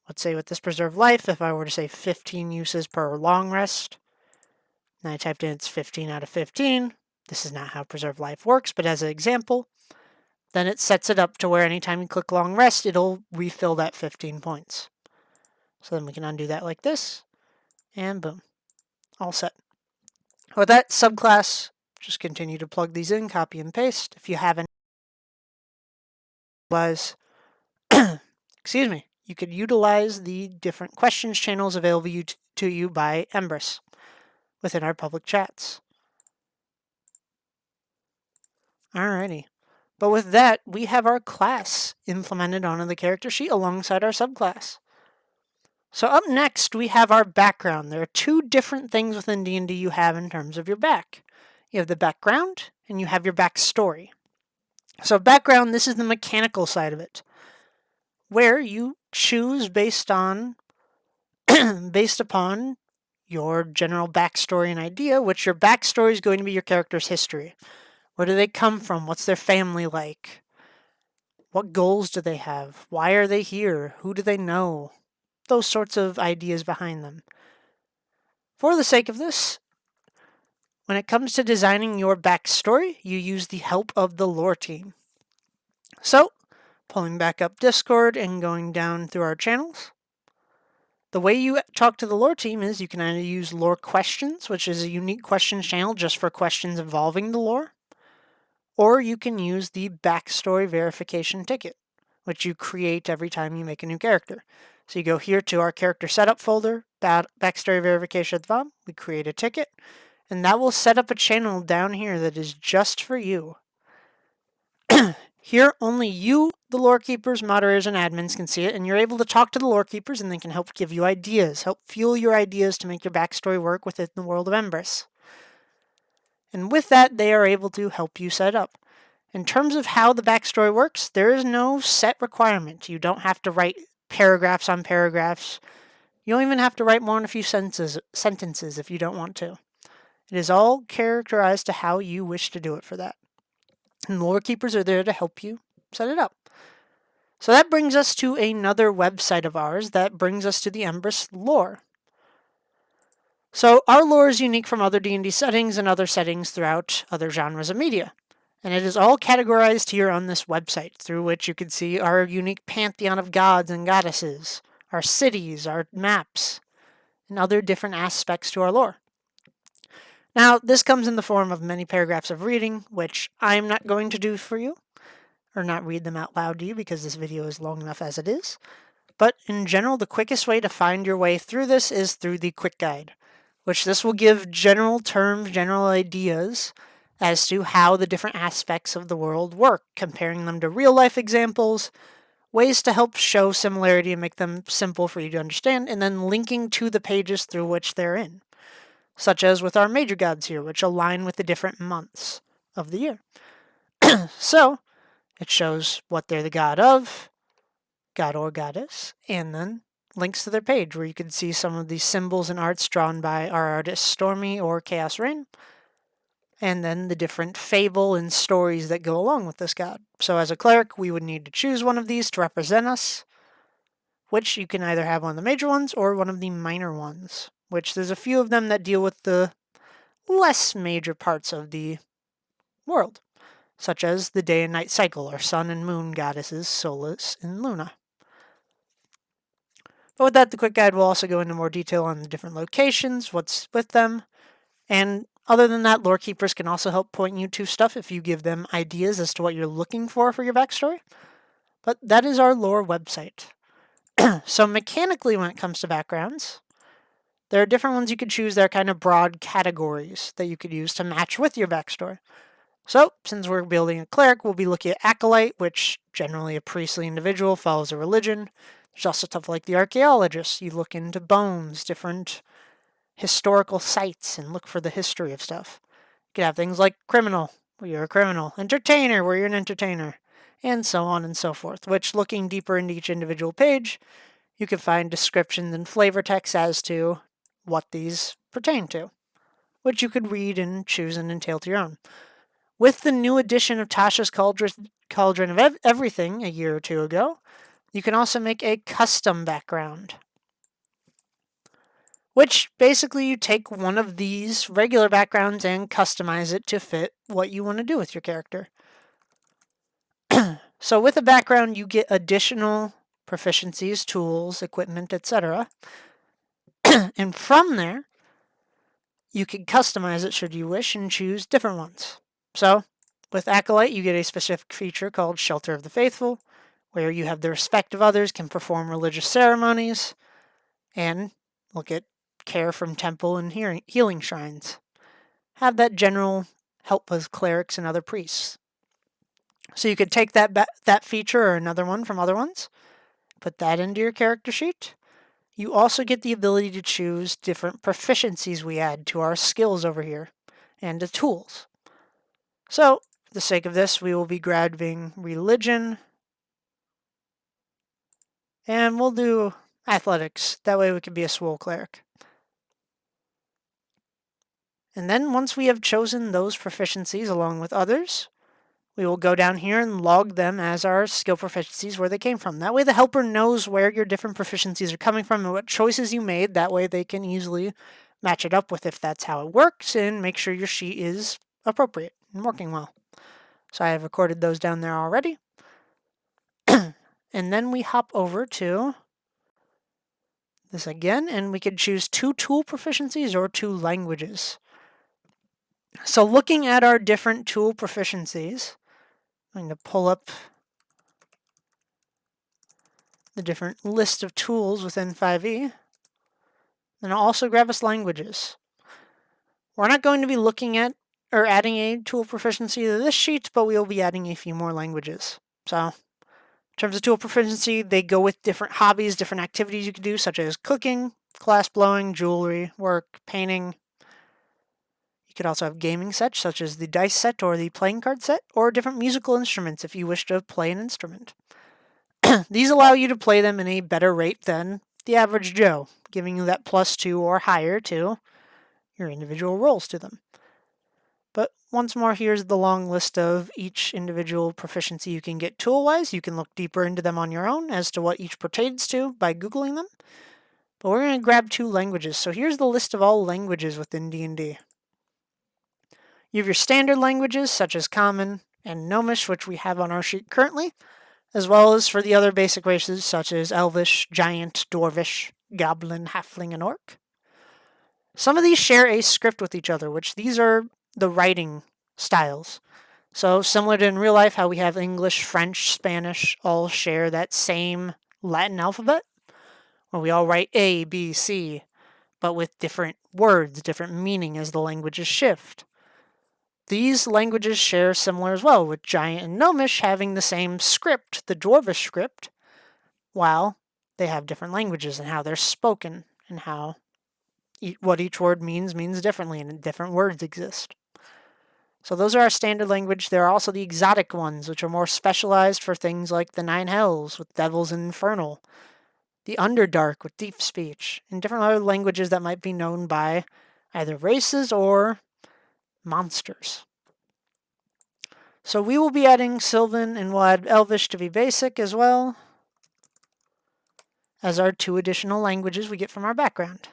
Speaker 2: let's say with this Preserve Life, if I were to say 15 uses per long rest, and I typed in it's 15 out of 15, this is not how Preserve Life works, but as an example, then it sets it up to where anytime you click long rest, it'll refill that 15 points. So then we can undo that like this, and boom, all set. With that subclass, just continue to plug these in, copy and paste. If you haven't, excuse me, you could utilize the different questions channels available to you by Embris within our public chats. Alrighty. But with that, we have our class implemented onto the character sheet alongside our subclass. So up next, we have our background. There are two different things within D&D you have in terms of your back. You have the background, and you have your backstory. So background, this is the mechanical side of it, where you choose based upon your general backstory and idea, which your backstory is going to be your character's history. Where do they come from? What's their family like? What goals do they have? Why are they here? Who do they know? Those sorts of ideas behind them. For the sake of this, when it comes to designing your backstory, you use the help of the lore team. So, pulling back up Discord and going down through our channels, the way you talk to the lore team is you can either use lore questions, which is a unique questions channel just for questions involving the lore, or you can use the backstory verification ticket, which you create every time you make a new character. So you go here to our character setup folder, backstory verification at the bottom, we create a ticket, and that will set up a channel down here that is just for you. Here, only you, the lore keepers, moderators, and admins can see it, and you're able to talk to the lore keepers, and they can help give you ideas, help fuel your ideas to make your backstory work within the world of Embris. And with that, they are able to help you set up. In terms of how the backstory works, there is no set requirement. You don't have to write paragraphs on paragraphs. You don't even have to write more than a few sentences if you don't want to. It is all characterized to how you wish to do it for that. And lore keepers are there to help you set it up. So that brings us to another website of ours that brings us to the Embris lore. So our lore is unique from other D&D settings and other settings throughout other genres of media. And it is all categorized here on this website, through which you can see our unique pantheon of gods and goddesses, our cities, our maps, and other different aspects to our lore. Now, this comes in the form of many paragraphs of reading, which I'm not going to do for you, or not read them out loud to you because this video is long enough as it is. But in general, the quickest way to find your way through this is through the quick guide, which this will give general terms, general ideas as to how the different aspects of the world work, comparing them to real-life examples, ways to help show similarity and make them simple for you to understand, and then linking to the pages through which they're in, such as with our major gods here, which align with the different months of the year. So, it shows what they're the god of, god or goddess, and then links to their page where you can see some of the symbols and arts drawn by our artists Stormy or Chaos Rain, and then the different fable and stories that go along with this god. So as a cleric, we would need to choose one of these to represent us, which you can either have one of the major ones or one of the minor ones, which there's a few of them that deal with the less major parts of the world, such as the day and night cycle, or sun and moon goddesses Solus and Luna. But with that, the quick guide will also go into more detail on the different locations, what's with them, and other than that, lore keepers can also help point you to stuff if you give them ideas as to what you're looking for your backstory. But that is our lore website. So mechanically, when it comes to backgrounds, there are different ones you could choose that are kind of broad categories that you could use to match with your backstory. So, since we're building a cleric, we'll be looking at Acolyte, which generally a priestly individual follows a religion. There's also stuff like the archaeologist. You look into bones, different historical sites, and look for the history of stuff. You could have things like criminal, where you're a criminal, entertainer, where you're an entertainer, and so on and so forth, which, looking deeper into each individual page, you can find descriptions and flavor text as to what these pertain to, which you could read and choose and entail to your own. With the new edition of Tasha's Cauldron of Everything a year or two ago, you can also make a custom background, which basically you take one of these regular backgrounds and customize it to fit what you want to do with your character. So with a background, you get additional proficiencies, tools, equipment, etc. And from there, you can customize it should you wish and choose different ones. So with Acolyte, you get a specific feature called Shelter of the Faithful, where you have the respect of others, can perform religious ceremonies, and look at care from temple and healing shrines. Have that general help with clerics and other priests. So you could take that feature or another one from other ones, put that into your character sheet. you also get the ability to choose different proficiencies we add to our skills over here and the tools. So, for the sake of this, we will be grabbing religion, and we'll do athletics. That way we can be a swole cleric. And then once we have chosen those proficiencies along with others, we will go down here and log them as our skill proficiencies where they came from. That way the helper knows where your different proficiencies are coming from and what choices you made. That way they can easily match it up with if that's how it works and make sure your sheet is appropriate and working well. So I have recorded those down there already. And then we hop over to this again, and we could choose 2 tool proficiencies or 2 languages. So looking at our different tool proficiencies, I'm going to pull up the different list of tools within 5e. And I'll also grab us languages. We're not going to be looking at or adding a tool proficiency to this sheet, but we will be adding a few more languages. So in terms of tool proficiency, they go with different hobbies, different activities you can do, such as cooking, glass blowing, jewelry, work, painting. You could also have gaming sets, such as the dice set or the playing card set, or different musical instruments if you wish to play an instrument. These allow you to play them in a better rate than the average Joe, giving you that +2 or higher to your individual rolls to them. But once more, here's the long list of each individual proficiency you can get tool-wise. You can look deeper into them on your own as to what each pertains to by Googling them. But we're going to grab 2 languages. So here's the list of all languages within D&D. You have your standard languages, such as Common and Gnomish, which we have on our sheet currently, as well as for the other basic races, such as Elvish, Giant, Dwarvish, Goblin, Halfling, and Orc. Some of these share a script with each other, which these are the writing styles. So similar to in real life, how we have English, French, Spanish all share that same Latin alphabet, where we all write A, B, C, but with different words, different meaning as the languages shift. These languages share similar as well, with Giant and Gnomish having the same script, the Dwarvish script, while they have different languages and how they're spoken and how what each word means differently and different words exist. So those are our standard language. There are also the exotic ones, which are more specialized for things like the Nine Hells with Devils and Infernal, the Underdark with Deep Speech, and different other languages that might be known by either races or monsters. So we will be adding Sylvan and we'll add Elvish to be basic as well as our 2 additional languages we get from our background.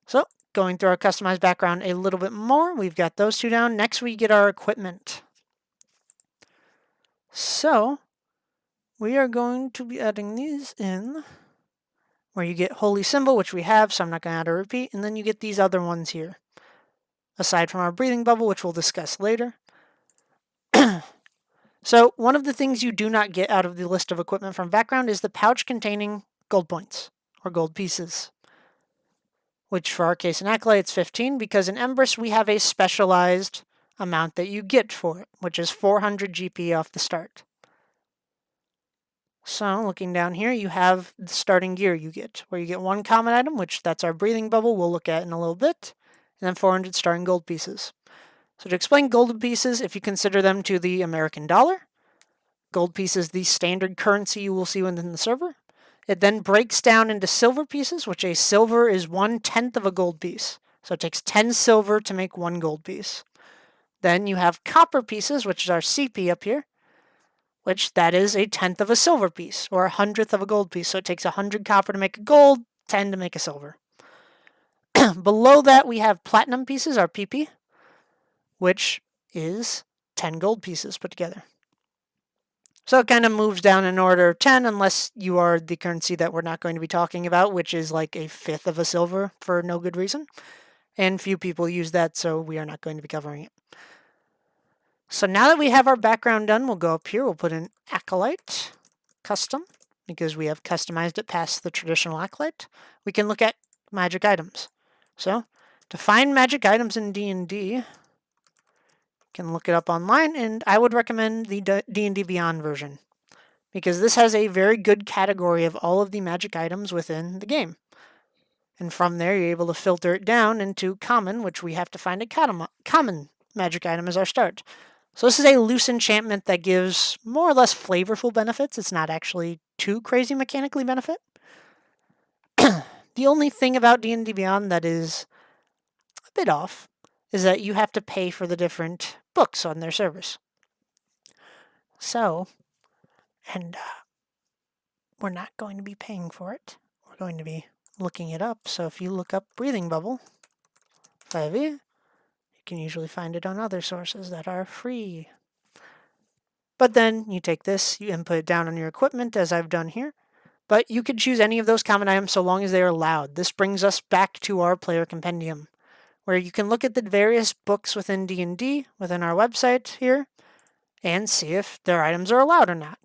Speaker 2: So going through our customized background a little bit more, we've got those 2 down. Next we get our equipment. So we are going to be adding these in where you get Holy Symbol, which we have, so I'm not going to add a repeat, and then you get these other ones here, aside from our breathing bubble, which we'll discuss later. So one of the things you do not get out of the list of equipment from background is the pouch containing gold points, or gold pieces, which for our case in Acolyte, it's 15, because in Embris we have a specialized amount that you get for it, which is 400 GP off the start. So looking down here, you have the starting gear you get, where you get 1 common item, which that's our breathing bubble we'll look at in a little bit, and then 400 starting gold pieces. So to explain gold pieces, if you consider them to the American dollar, gold piece is the standard currency you will see within the server. It then breaks down into silver pieces, which a silver is 1/10 of a gold piece. So it takes 10 silver to make 1 gold piece. Then you have copper pieces, which is our CP up here, which that is 1/10 of a silver piece, or 100th of a gold piece. So it takes 100 copper to make a gold, 10 to make a silver. Below that, we have platinum pieces, our PP, which is 10 gold pieces put together. So it kind of moves down in order of 10, unless you are the currency that we're not going to be talking about, which is like 1/5 of a silver for no good reason. And few people use that, so we are not going to be covering it. So now that we have our background done, we'll go up here, we'll put in Acolyte, Custom, because we have customized it past the traditional Acolyte. We can look at magic items. So to find magic items in D&D, you can look it up online, and I would recommend the D&D Beyond version, because this has a very good category of all of the magic items within the game. And from there, you're able to filter it down into common, which we have to find a common magic item as our start. So this is a loose enchantment that gives more or less flavorful benefits. It's not actually too crazy mechanically benefit. The only thing about D&D Beyond that is a bit off is that you have to pay for the different books on their servers. So, and we're not going to be paying for it. We're going to be looking it up. So if you look up Breathing Bubble 5e, you can usually find it on other sources that are free. But then you take this, you input it down on your equipment as I've done here. But you could choose any of those common items so long as they are allowed. This brings us back to our player compendium, where you can look at the various books within D&D, within our website here, and see if their items are allowed or not,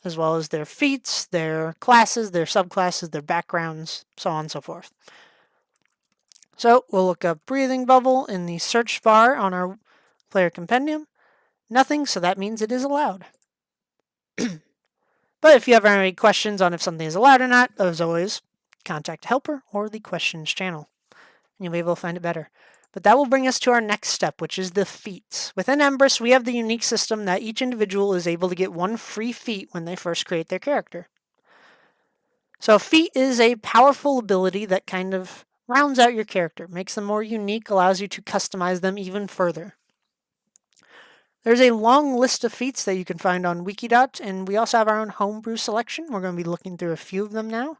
Speaker 2: as well as their feats, their classes, their subclasses, their backgrounds, so on and so forth. So we'll look up Breathing Bubble in the search bar on our player compendium. Nothing, so that means it is allowed. But if you ever have any questions on if something is allowed or not, as always, contact a helper or the questions channel, and you'll be able to find it better. But that will bring us to our next step, which is the feats. Within Embris, we have the unique system that each individual is able to get one free feat when they first create their character. So a feat is a powerful ability that kind of rounds out your character, makes them more unique, allows you to customize them even further. There's a long list of feats that you can find on Wikidot, and we also have our own homebrew selection. We're going to be looking through a few of them now.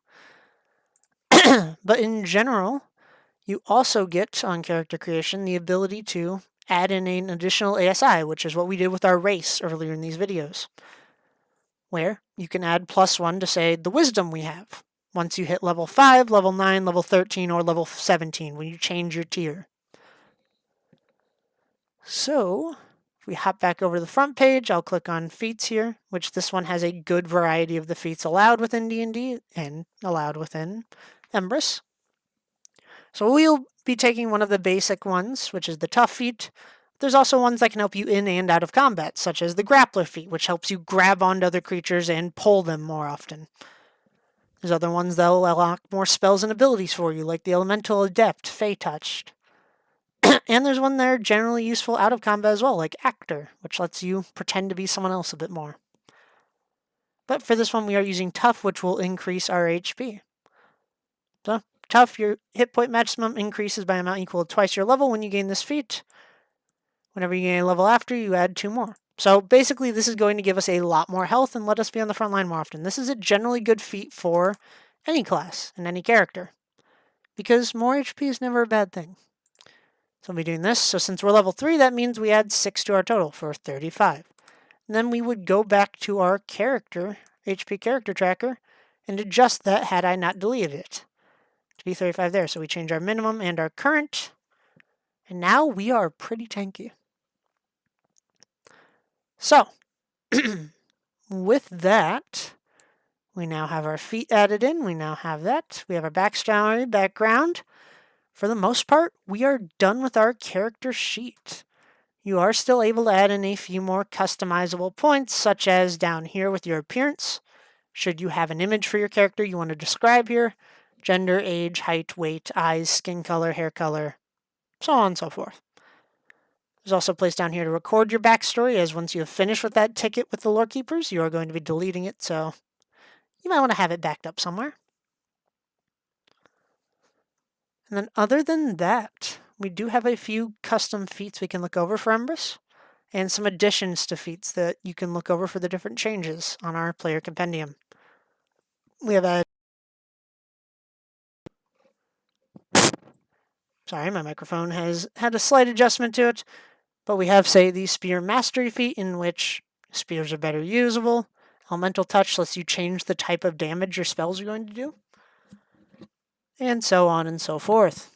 Speaker 2: But in general, you also get, on character creation, the ability to add in an additional ASI, which is what we did with our race earlier in these videos, where you can add +1 to, say, the wisdom we have, once you hit level 5, level 9, level 13, or level 17, when you change your tier. So, if we hop back over to the front page, I'll click on feats here, which this one has a good variety of the feats allowed within D&D and allowed within Embris. So we'll be taking one of the basic ones, which is the tough feat. There's also ones that can help you in and out of combat, such as the grappler feat, which helps you grab onto other creatures and pull them more often. There's other ones that will unlock more spells and abilities for you, like the Elemental Adept, Fey Touched. And there's one that are generally useful out of combat as well, like Actor, which lets you pretend to be someone else a bit more. But for this one, we are using Tough, which will increase our HP. So, Tough, your hit point maximum increases by an amount equal to twice your level when you gain this feat. Whenever you gain a level after, you add 2 more. So basically, this is going to give us a lot more health and let us be on the front line more often. This is a generally good feat for any class and any character, because more HP is never a bad thing. So we'll be doing this. So since we're level 3, that means we add 6 to our total for 35. And then we would go back to our character, HP character tracker, and adjust that had I not deleted it to be 35 there. So we change our minimum and our current, and now we are pretty tanky. So, with that, we now have our feet added in. We now have that. We have our background. For the most part, we are done with our character sheet. You are still able to add in a few more customizable points, such as down here with your appearance. Should you have an image for your character you want to describe here, gender, age, height, weight, eyes, skin color, hair color, so on and so forth. There's also a place down here to record your backstory, as once you have finished with that ticket with the lore keepers, you are going to be deleting it, so you might want to have it backed up somewhere. And then other than that, we do have a few custom feats we can look over for Embris, and some additions to feats that you can look over for the different changes on our player compendium. We have a... Sorry, my microphone has had a slight adjustment to it. But we have, say, the Spear Mastery feat, in which spears are better usable. Elemental Touch lets you change the type of damage your spells are going to do. And so on and so forth.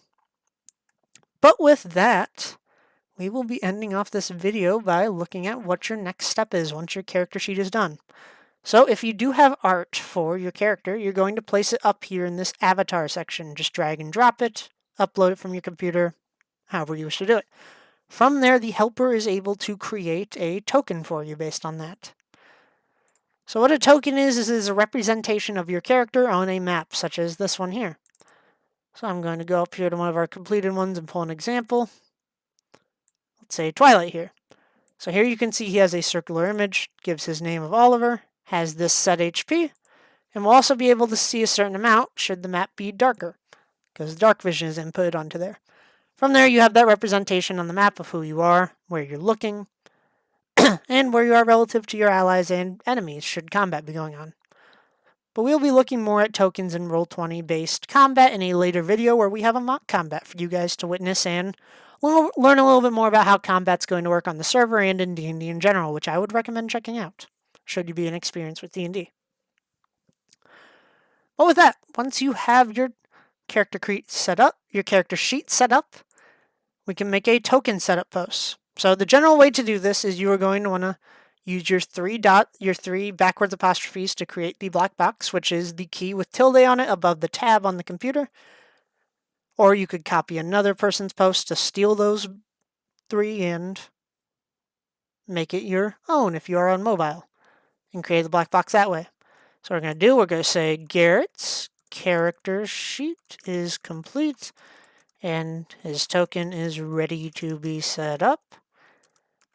Speaker 2: But with that, we will be ending off this video by looking at what your next step is once your character sheet is done. So if you do have art for your character, you're going to place it up here in this avatar section. Just drag and drop it, upload it from your computer, however you wish to do it. From there, the helper is able to create a token for you based on that. So what a token is a representation of your character on a map, such as this one here. So I'm going to go up here to one of our completed ones and pull an example. Let's say Twilight here. So here you can see he has a circular image, gives his name of Oliver, has this set HP, and we'll also be able to see a certain amount should the map be darker, because dark vision is inputted onto there. From there, you have that representation on the map of who you are, where you're looking, and where you are relative to your allies and enemies should combat be going on. But we'll be looking more at tokens and Roll20 based combat in a later video where we have a mock combat for you guys to witness and learn a little bit more about how combat's going to work on the server and in D&D in general, which I would recommend checking out, should you be inexperienced with D&D. But with that, once you have your character sheet set up, we can make a token setup post. So the general way to do this is you are going to want to use your three backwards apostrophes to create the black box, which is the key with tilde on it above the tab on the computer. Or you could copy another person's post to steal those 3 and make it your own if you are on mobile and create the black box that way. So what we're going to say Garrett's character sheet is complete and his token is ready to be set up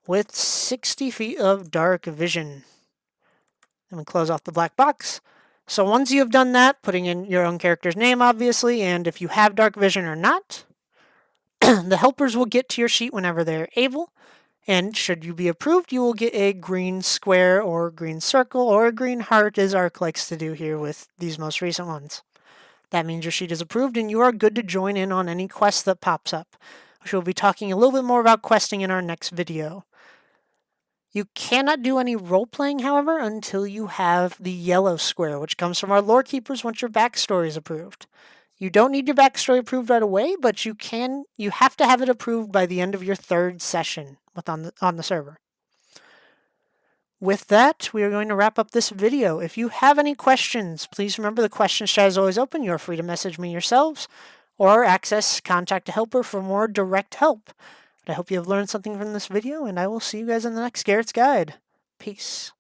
Speaker 2: with 60 feet of dark vision. And we close off the black box. So once you have done that, putting in your own character's name, obviously, and if you have dark vision or not, the helpers will get to your sheet whenever they're able. And should you be approved, you will get a green square or green circle or a green heart, as Arc likes to do here with these most recent ones. That means your sheet is approved and you are good to join in on any quest that pops up, which we'll be talking a little bit more about questing in our next video. You cannot do any role-playing, however, until you have the yellow square, which comes from our lore keepers once your backstory is approved. You don't need your backstory approved right away, but you have to have it approved by the end of your 3rd session on the server. With that, we are going to wrap up this video. If you have any questions, please remember the question chat is always open. You're free to message me yourselves or contact a helper for more direct help. I hope you have learned something from this video, and I will see you guys in the next Garrett's Guide. Peace.